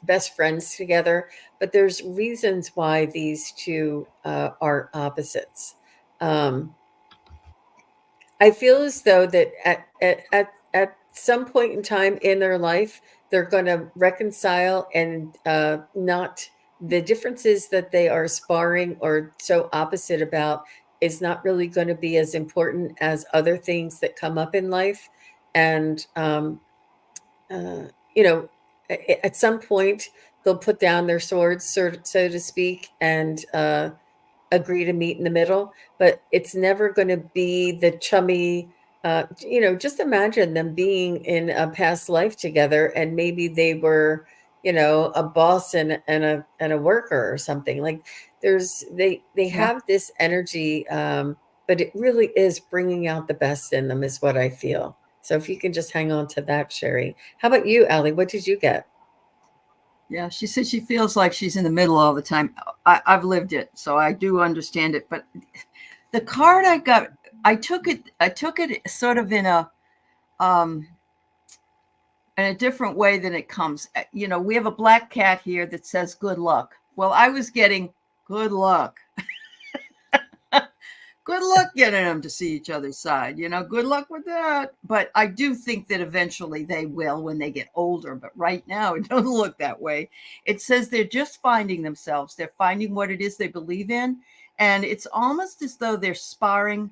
best friends together. But there's reasons why these two are opposites. Um, I feel as though that at some point in time in their life, they're going to reconcile and not the differences that they are sparring or so opposite about. is not really going to be as important as other things that come up in life. And, you know, at some point, they'll put down their swords, so to speak, and agree to meet in the middle, but it's never going to be the chummy. Just imagine them being in a past life together, and maybe they were, a boss and a worker or something. Like they Yeah. have this energy, but it really is bringing out the best in them, is what I feel. So if you can just hang on to that, Sherry. How about you, Allie? What did you get? Yeah, she said she feels like she's in the middle all the time. I've lived it, so I do understand it. But the card I got, I took it sort of um, in a different way than it comes. We have a black cat here that says good luck. Well, I was getting good luck. Good luck getting them to see each other's side. Good luck with that. But I do think that eventually they will when they get older. But right now, it doesn't look that way. It says they're just finding themselves. They're finding what it is they believe in. And it's almost as though they're sparring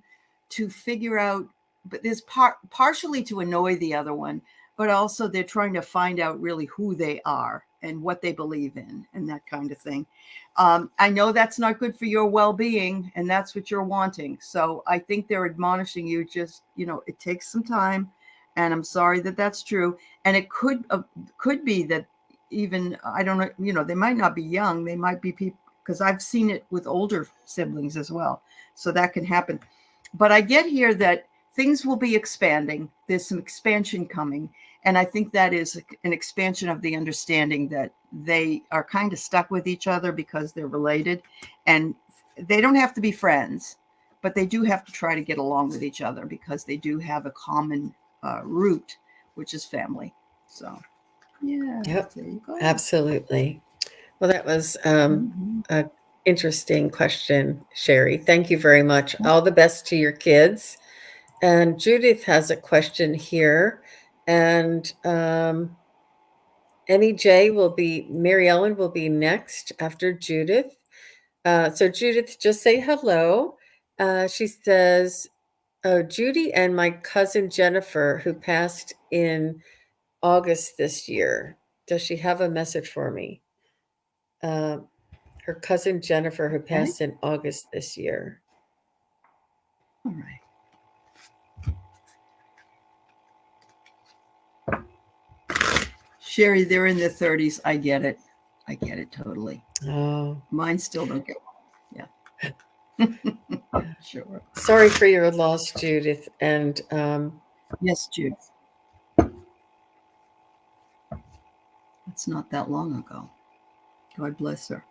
to figure out, but there's partially to annoy the other one, but also they're trying to find out really who they are and what they believe in and that kind of thing. I know that's not good for your well-being, and that's what you're wanting. So I think they're admonishing you. Just it takes some time, and I'm sorry that that's true. And it could be that even I don't know. They might not be young. They might be people, because I've seen it with older siblings as well. So that can happen. But I get here that things will be expanding. There's some expansion coming. And I think that is an expansion of the understanding that they are kind of stuck with each other because they're related. And they don't have to be friends, but they do have to try to get along with each other because they do have a common root, which is family. So, yeah, Yep, there you go. absolutely. Well, that was Mm-hmm. a interesting question, Sherry. Thank you very much. All the best to your kids. And Judith has a question here. And Mary Ellen will be next after Judith. So, Judith, just say hello. She says, "Oh, Judy and my cousin Jennifer, who passed in August this year. Does she have a message for me?" Uh, Her cousin Jennifer, who Okay. passed in August this year. All right. Sherry, they're in their 30s. I get it. I get it totally. Oh, Mine still don't get one. Yeah. Sure. sorry for your loss, Judith. And Yes, Jude. It's not that long ago. God bless her.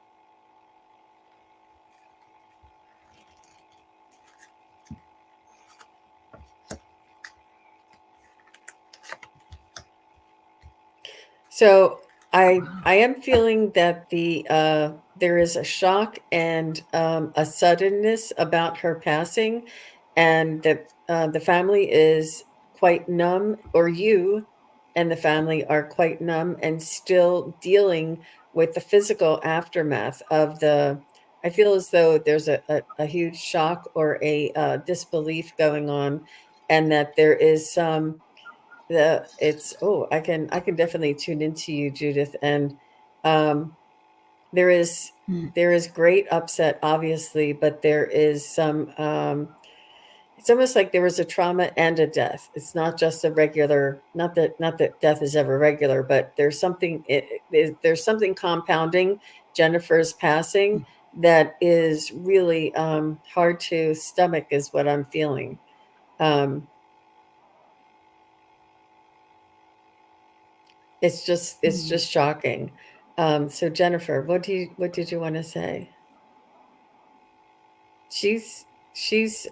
so I Wow. I am feeling that there is a shock and a suddenness about her passing, and that the family is quite numb, or you and the family are quite numb and still dealing with the physical aftermath of the. I feel as though there's a huge shock or a disbelief going on, and that there is some the it's oh I can definitely tune into you, Judith. And um there is Hmm. there is great upset, obviously, but there is some it's almost like there was a trauma and a death. It's not just a regular, not that death is ever regular, but there's something compounding Jennifer's passing that is really hard to stomach, is what I'm feeling. um it's just shocking. So Jennifer, what did you want to say? She's she's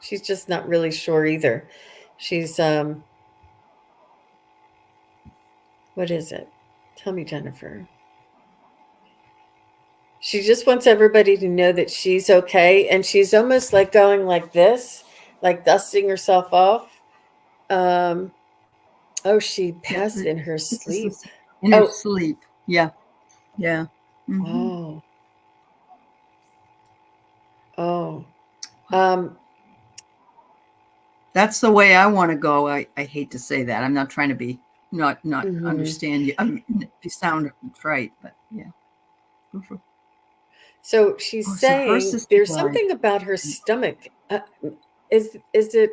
she's just not really sure either. She's what is it? Tell me, Jennifer. She just wants everybody to know that she's okay, and she's almost like going like this, like dusting herself off. Um oh, she Yeah. passed in her This is sleep. this in her Oh, sleep. Yeah. Yeah. Mm-hmm. oh. Oh, um, That's the way I want to go. I hate to say that. I'm not trying to be not mhm. understand you. I mean, you sound right, but yeah. So she's Oh, so her saying sister there's died. something about her stomach. Is it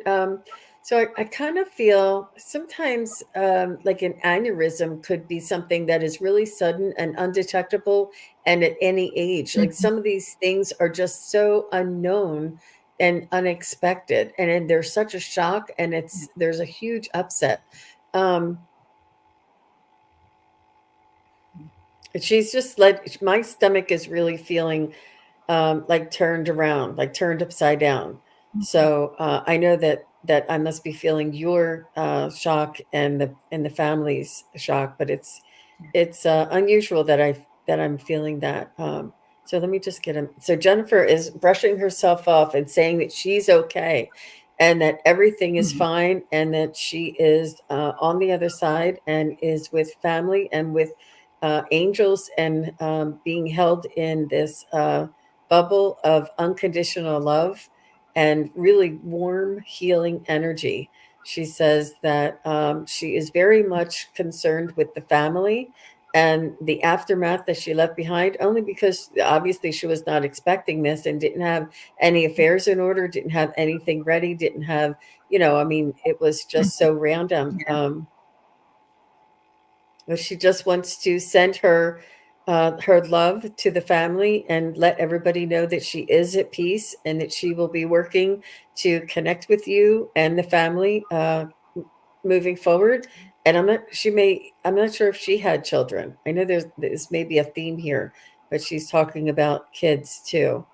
so I kind of feel sometimes like an aneurysm could be something that is really sudden and undetectable and at any age. Like Mhm. some of these things are just so unknown and unexpected and there's such a shock and there's a huge upset. Um she's just like my stomach is really feeling like turned around, like turned upside down. So I know that I must be feeling your shock and the family's shock, but it's unusual that I'm feeling that. So let me just get him. So Jennifer is brushing herself off and saying that she's okay, and that everything is Mhm. fine, and that she is on the other side and is with family and with angels and being held in this. Bubble of unconditional love and really warm, healing energy. She says that she is very much concerned with the family and the aftermath that she left behind, only because obviously she was not expecting this and didn't have any affairs in order, didn't have anything ready, didn't have, I mean, it was just so random. Yeah. But she just wants to send her love to the family and let everybody know that she is at peace and that she will be working to connect with you and the family moving forward. And I'm not sure if she had children. I know there's maybe a theme here, but she's talking about kids too.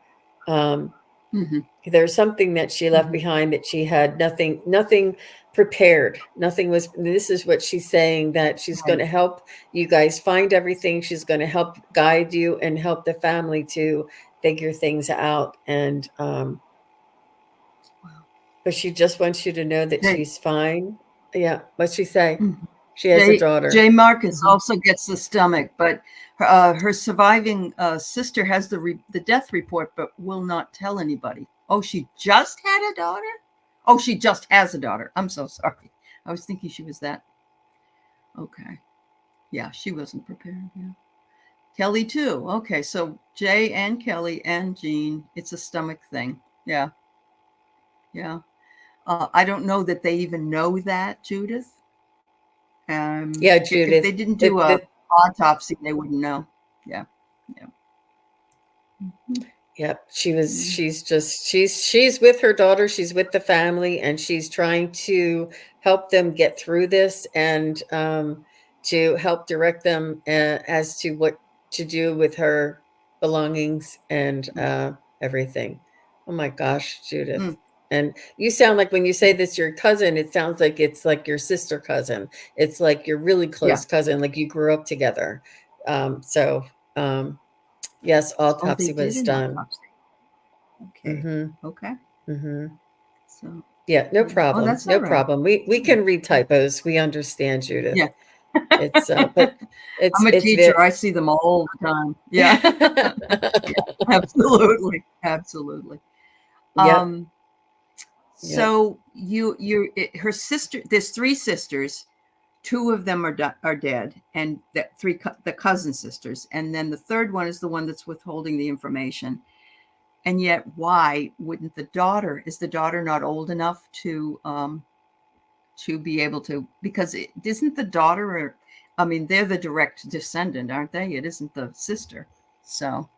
Um, Mhm. there's something that she left Mhm. behind that she had nothing prepared. Nothing was this is what she's saying, that she's going Right. to help you guys find everything. She's going to help guide you and help the family to figure things out. And Wow. but she just wants you to know that Jay, she's fine. Yeah, what'd she say? mhm. She has a Jay daughter. Marcus Hmm. also gets the stomach, but her surviving sister has the death report, but will not tell anybody. Oh, she just had a daughter. Oh, she just has a daughter. I'm so sorry. I was thinking she was that. Okay. Yeah, she wasn't prepared. Yeah. Kelly too. Okay, so Jay and Kelly and Jean, it's a stomach thing. Yeah, yeah. I don't know that they even know that, Judith. Yeah, If they Judith. didn't do a autopsy, they wouldn't know. Yeah, yeah. Mhm. Yep, Mm. she's with her daughter, she's with the family, and she's trying to help them get through this and to help direct them as to what to do with her belongings and everything. Oh my gosh, Judith. Mm. And you sound like when you say this, your cousin, it sounds like it's like your sister cousin. It's like your really Yeah. close cousin, like you grew up together. So, um, yes, Oh, they autopsy did was an done. autopsy. Okay. Mhm, Okay. mhm. So, Yeah, no yeah. Oh, problem, that's all no right. problem. We That's all can read right. typos, we understand, Judith. Yeah. It's, but I'm a it's teacher. very I see them all the time. Yeah. Yeah. Absolutely. Absolutely. Yep, Um, yep. So her sister. There's three sisters. Two of them are dead, and the cousin sisters, and then the third one is the one that's withholding the information. And yet, why wouldn't the daughter? Is the daughter not old enough to be able to? Because it isn't the daughter. Or, I mean, they're the direct descendant, aren't they? It isn't the sister. So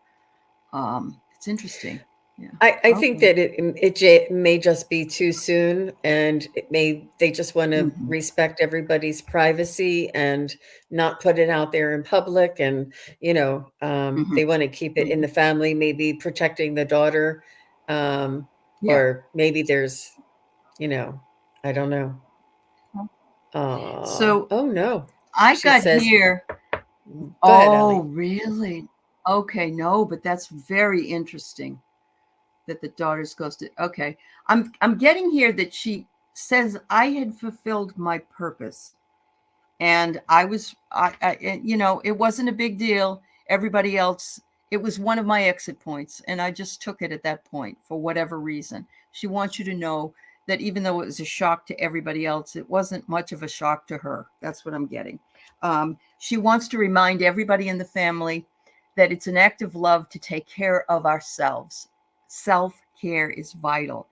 it's interesting. Yeah. I think Okay. that may just be too soon, and they just want to Hmm. respect everybody's privacy and not put it out there in public, and Hmm. they want to keep it in Hmm. the family, maybe protecting the daughter, um, Yeah. or maybe there's, you know, I don't know. So Oh no, I she got says, here. go ahead, Oh, Allie. really? Okay, no, but that's very interesting that the daughter's ghosted. Okay. I'm getting here that she says I had fulfilled my purpose. And I was it wasn't a big deal. Everybody else It was one of my exit points, and I just took it at that point for whatever reason. She wants you to know that even though it was a shock to everybody else, it wasn't much of a shock to her. That's what I'm getting. She wants to remind everybody in the family that it's an act of love to take care of ourselves. Self-care is vital.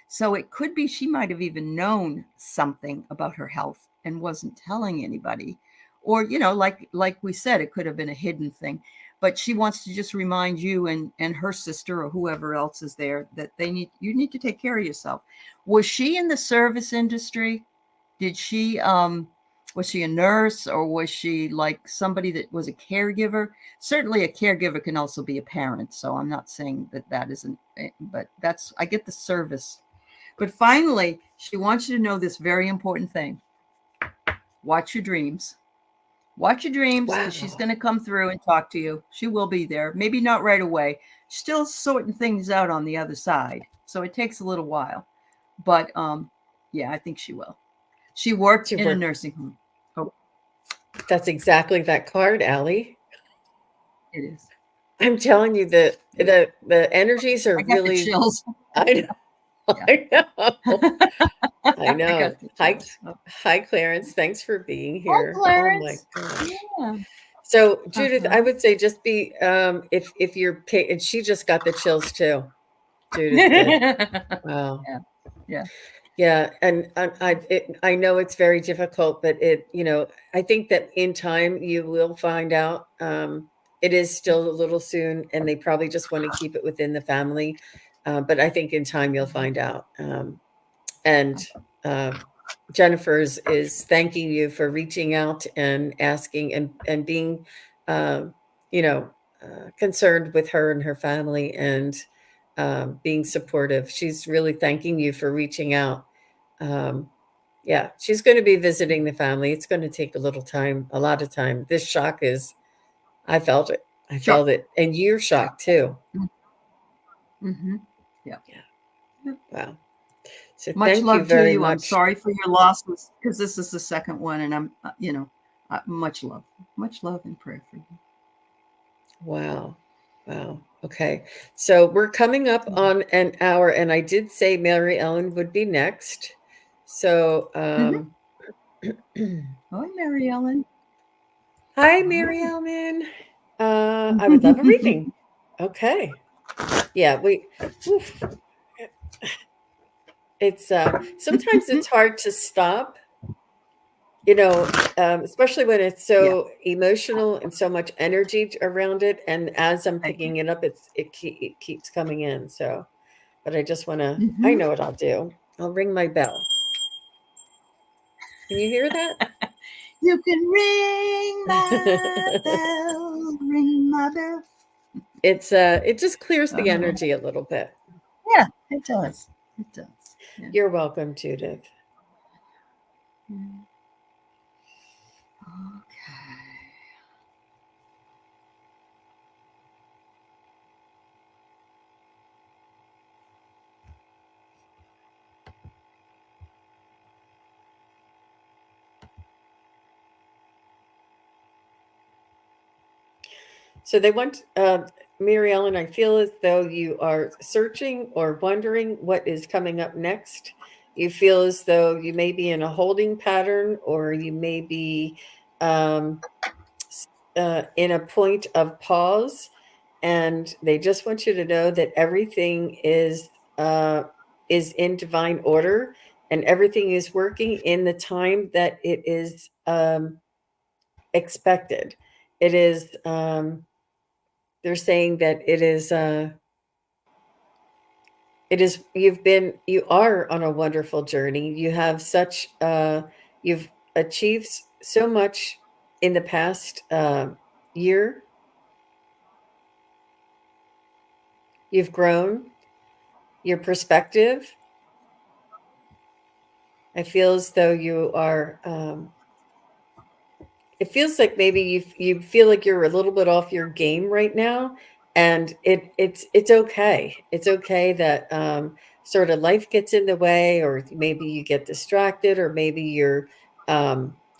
So it could be she might have even known something about her health and wasn't telling anybody. Or, like we said, it could have been a hidden thing. But she wants to just remind you and her sister or whoever else is there that you need to take care of yourself. Was she in the service industry? Did she was she a nurse, or was she like somebody that was a caregiver? Certainly a caregiver can also be a parent, so I'm not saying that isn't, but that's, I get the service. But finally, she wants you to know this very important thing. Watch your dreams. Watch your dreams, Wow. because she's going to come through and talk to you. She will be there. Maybe not right away. Still sorting things out on the other side. So it takes a little while. But yeah, I think she will. She worked in a nursing home. Oh, That's exactly that card, Allie. it is. I'm telling you that the energies are I got the really. chills. I know. I know. I know. Hi, Oh. hi, Clarence. Thanks for being Hi, here. Oh my Clarence. gosh. Yeah. So, Judith, I Uh-huh. would say just be if you're and she just got the chills too. Judith did. Wow. Yeah. Yeah. Yeah, and I know it's very difficult, but I think that in time you will find out. It is still a little soon, and they probably just want to keep it within the family. But I think in time you'll find out. And uh, Jennifer's is thanking you for reaching out and asking and being, uh, you know, concerned with her and her family and being supportive. She's really thanking you for reaching out. Um, yeah, she's going to be visiting the family. It's going to take a little time, a lot of time. This shock is, I felt it. I Sure. felt it. And you're shocked too. Mm-hmm. Yeah. Yeah. Wow. So Much thank you love to very you. I'm much. sorry for your loss, because this is the second one, and I'm, much love and prayer for you. Wow. Wow. Okay. So we're coming up on an hour, and I did say Mary Ellen would be next. So, Mm-hmm. Hi, Mary Ellen. hi, Mary Ellen. I would love a reading. Okay. Yeah, oof. It's sometimes it's hard to stop, especially when it's Yeah. so emotional and so much energy around it. And as I'm Thank you. picking it up, it keeps coming in. So, but I just want to. I Mm-hmm. know what I'll do. I'll ring my bell. Can you hear that? You can ring my bell, ring my bell. It just clears the Uh-huh. energy a little bit. Yeah, it does. It does. Yeah. You're welcome, Judith. Mm. Okay. So they want, Mary Ellen, I feel as though you are searching or wondering what is coming up next. You feel as though you may be in a holding pattern, or you may be um, in a point of pause, and they just want you to know that everything is in divine order, and everything is working in the time that it is expected. It is. They're saying that you are on a wonderful journey. You have you've achieved so much in the past year. You've grown your perspective. I feel as though you are it feels like maybe you feel like you're a little bit off your game right now, and it's okay. It's okay that sort of life gets in the way, or maybe you get distracted, or maybe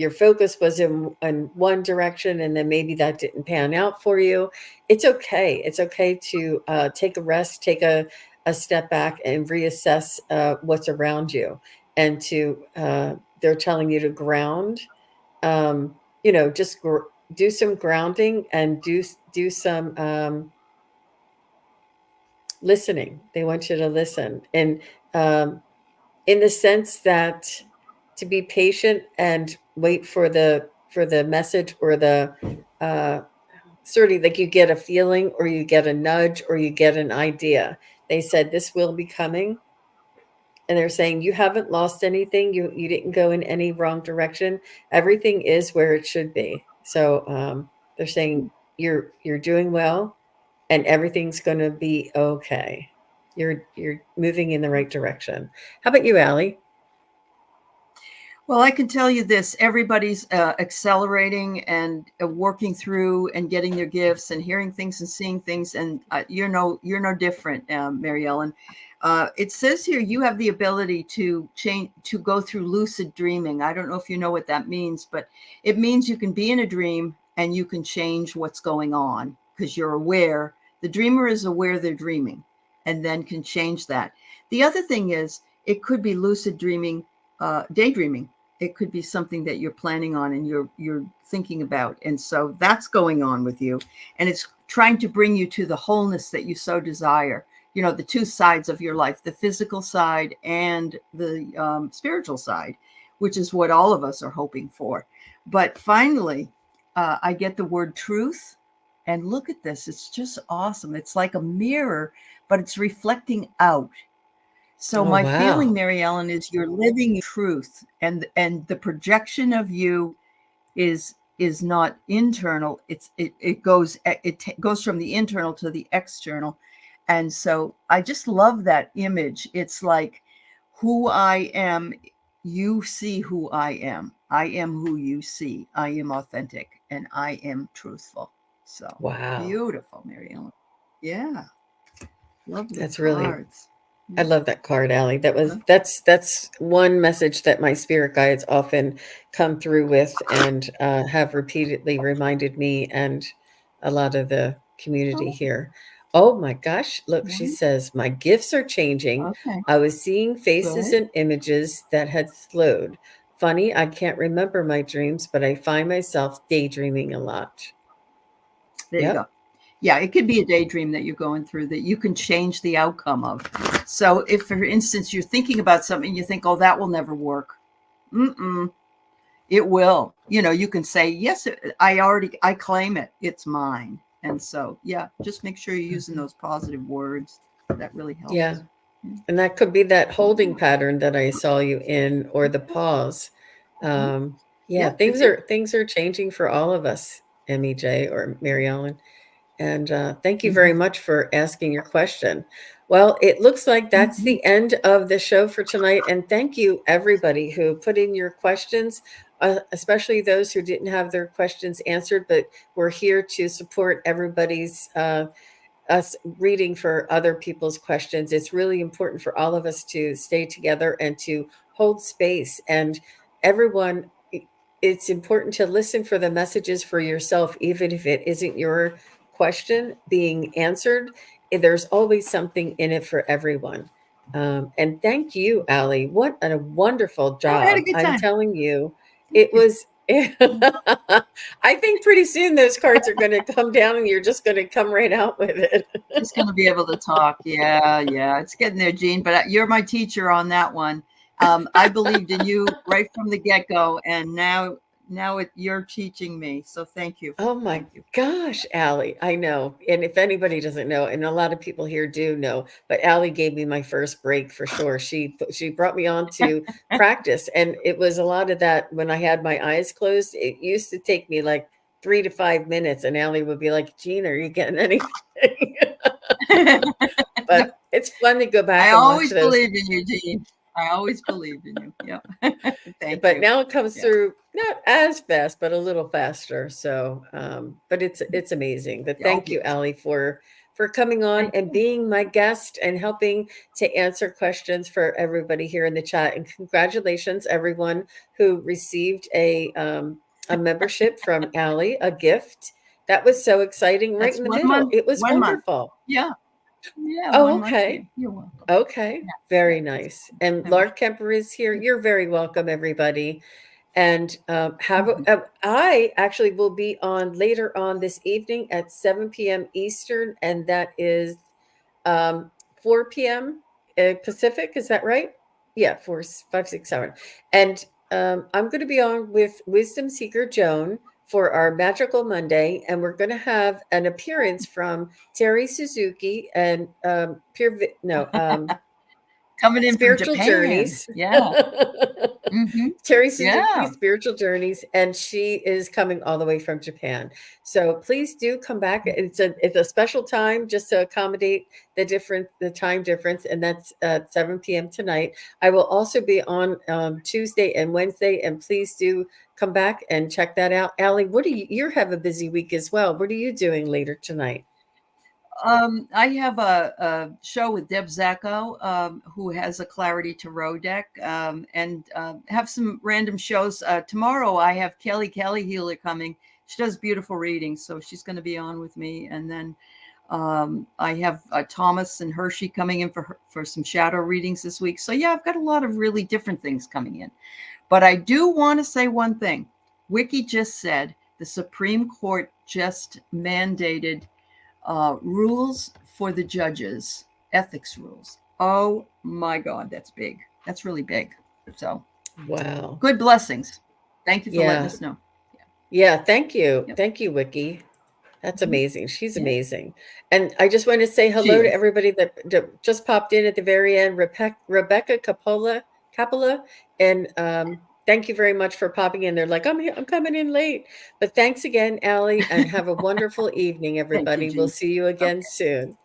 your focus was in one direction, and then maybe that didn't pan out for you. It's okay. It's okay to take a rest, take a step back, and reassess what's around you. And to they're telling you to ground. Just do some grounding and do some listening. They want you to listen, and um, in the sense that to be patient and wait for the message or the uh, sort of like you get a feeling or you get a nudge or you get an idea. They said this will be coming, and they're saying you haven't lost anything. You didn't go in any wrong direction. Everything is where it should be. So they're saying you're doing well, and everything's going to be okay. You're moving in the right direction. How about you, Allie? Well, I can tell you this: everybody's accelerating and working through and getting their gifts and hearing things and seeing things, and you're no different, Mary Ellen. It says here you have the ability to change, to go through lucid dreaming. I don't know if you know what that means, but it means you can be in a dream and you can change what's going on because you're aware. The dreamer is aware they're dreaming, and then can change that. The other thing is, it could be lucid dreaming, daydreaming. It could be something that you're planning on and you're thinking about, and so that's going on with you, and it's trying to bring you to the wholeness that you so desire. The two sides of your life, the physical side and the spiritual side, which is what all of us are hoping for. But finally, I get the word truth, and look at this, it's just awesome. It's like a mirror, but it's reflecting out. So Oh, my feeling, wow. Mary Ellen, is you're living truth, and the projection of you is not internal. It goes from the internal to the external, and so I just love that image. It's like who I am. You see who I am. I am who you see. I am authentic, and I am truthful. So Wow. beautiful, Mary Ellen. Yeah, lovely That's really cards. I Yeah. love that card, Allie. Huh? That's one message that my spirit guides often come through with and have repeatedly reminded me and a lot of the community Oh, here. Oh my gosh, look, she wow. says, my gifts are changing. Okay, I was seeing faces good. and images that had slowed. Funny, I can't remember my dreams, but I find myself daydreaming a lot. There you Yep. go. Yeah, it could be a daydream that you're going through that you can change the outcome of. So, if, for instance, you're thinking about something, you think, "Oh, that will never work." Mm-mm, it will. You can say, "Yes, I claim it. It's mine." And so, yeah, just make sure you're using Mhm. those positive words. That really Yeah. helps. Yeah. And that could be that holding Yeah. pattern that I saw you in or the pause. Mhm. Yeah, Yeah, could be. things are changing for all of us, MEJ or Mary Ellen. And thank you Hmm. very much for asking your question. Well, it looks like that's Hmm. the end of the show for tonight. And thank you, everybody who put in your questions, especially those who didn't have their questions answered, but we're here to support everybody's us reading for other people's questions. It's really important for all of us to stay together and to hold space. And everyone, it's important to listen for the messages for yourself, even if it isn't your question being answered. There's always something in it for everyone. And thank you, Allie. What a wonderful Oh, I had a job. good I'm time. telling you, Thank it you. was. I think pretty soon those cards are going to come down and you're just going to come right out with it. Just gonna be able to talk. Yeah, yeah, it's getting there, Jean. But you're my teacher on that one. I believed in you right from the get go, and you're teaching me. So thank you, Oh my thank you. gosh, Allie. I know. And if anybody doesn't know, and a lot of people here do know, but Allie gave me my first break for sure. She brought me on to practice. And it was a lot of that when I had my eyes closed. It used to take me like 3 to 5 minutes, and Allie would be like, Jean, are you getting anything? No, But it's fun to go I back and watch always those. believed in you, Jean. I always believed in you. Yeah, thank But you. now it comes Yeah, through not as fast, but a little faster. So, but it's amazing. But oh thank you, yes. Allie, for coming on Thank and you. being my guest and helping to answer questions for everybody here in the chat. And congratulations, everyone who received a membership from Allie, a gift. That was so exciting, right That's in the one middle. month. It was 1 month. wonderful. Yeah. Yeah. Oh, 1 month for okay. you. You're welcome. Okay. Yeah. Very Yeah. That's nice. And membership. Lark Kemper is here. Yeah. You're very welcome, everybody. And Mhm. I actually will be on later on this evening at 7 p.m. Eastern, and that is um, 4 p.m. Pacific. Is that right? Yeah, 4, 5, 6, 7. And I'm going to be on with Wisdom Seeker Joan for our Magical Monday, and we're going to have an appearance from Terry Suzuki and Coming in from Spiritual Japan. Journeys. Yeah. Hmm. Terry Suzuki, Yeah. Spiritual Journeys, and she is coming all the way from Japan. So please do come back. It's a special time just to accommodate the time difference, and that's at 7 p.m. tonight. I will also be on Tuesday and Wednesday, and please do come back and check that out. Allie, you have a busy week as well. What are you doing later tonight? I have a show with Deb Zacco, who has a Clarity Tarot deck, and have some random shows. Tomorrow, I have Kelly Healer coming. She does beautiful readings, so she's going to be on with me. And then I have Thomas and Hershey coming in for some shadow readings this week. So yeah, I've got a lot of really different things coming in. But I do want to say one thing. Wiki just said the Supreme Court just mandated rules for the judges, ethics rules. Oh my God, that's big. That's really big. So, Wow. good blessings. Thank you for letting Yeah. us know. Yeah. Thank you. Yep. Thank you, Wiki. That's Mhm. amazing. She's Yeah, amazing. And I just want to say she hello to is. everybody that just popped in at the very end. Rebecca Capola, and thank you very much for popping in. They're like, I'm coming in late. But thanks again, Allie, and have a wonderful evening, Thank you, everybody. We'll Jean. see you again Okay. soon.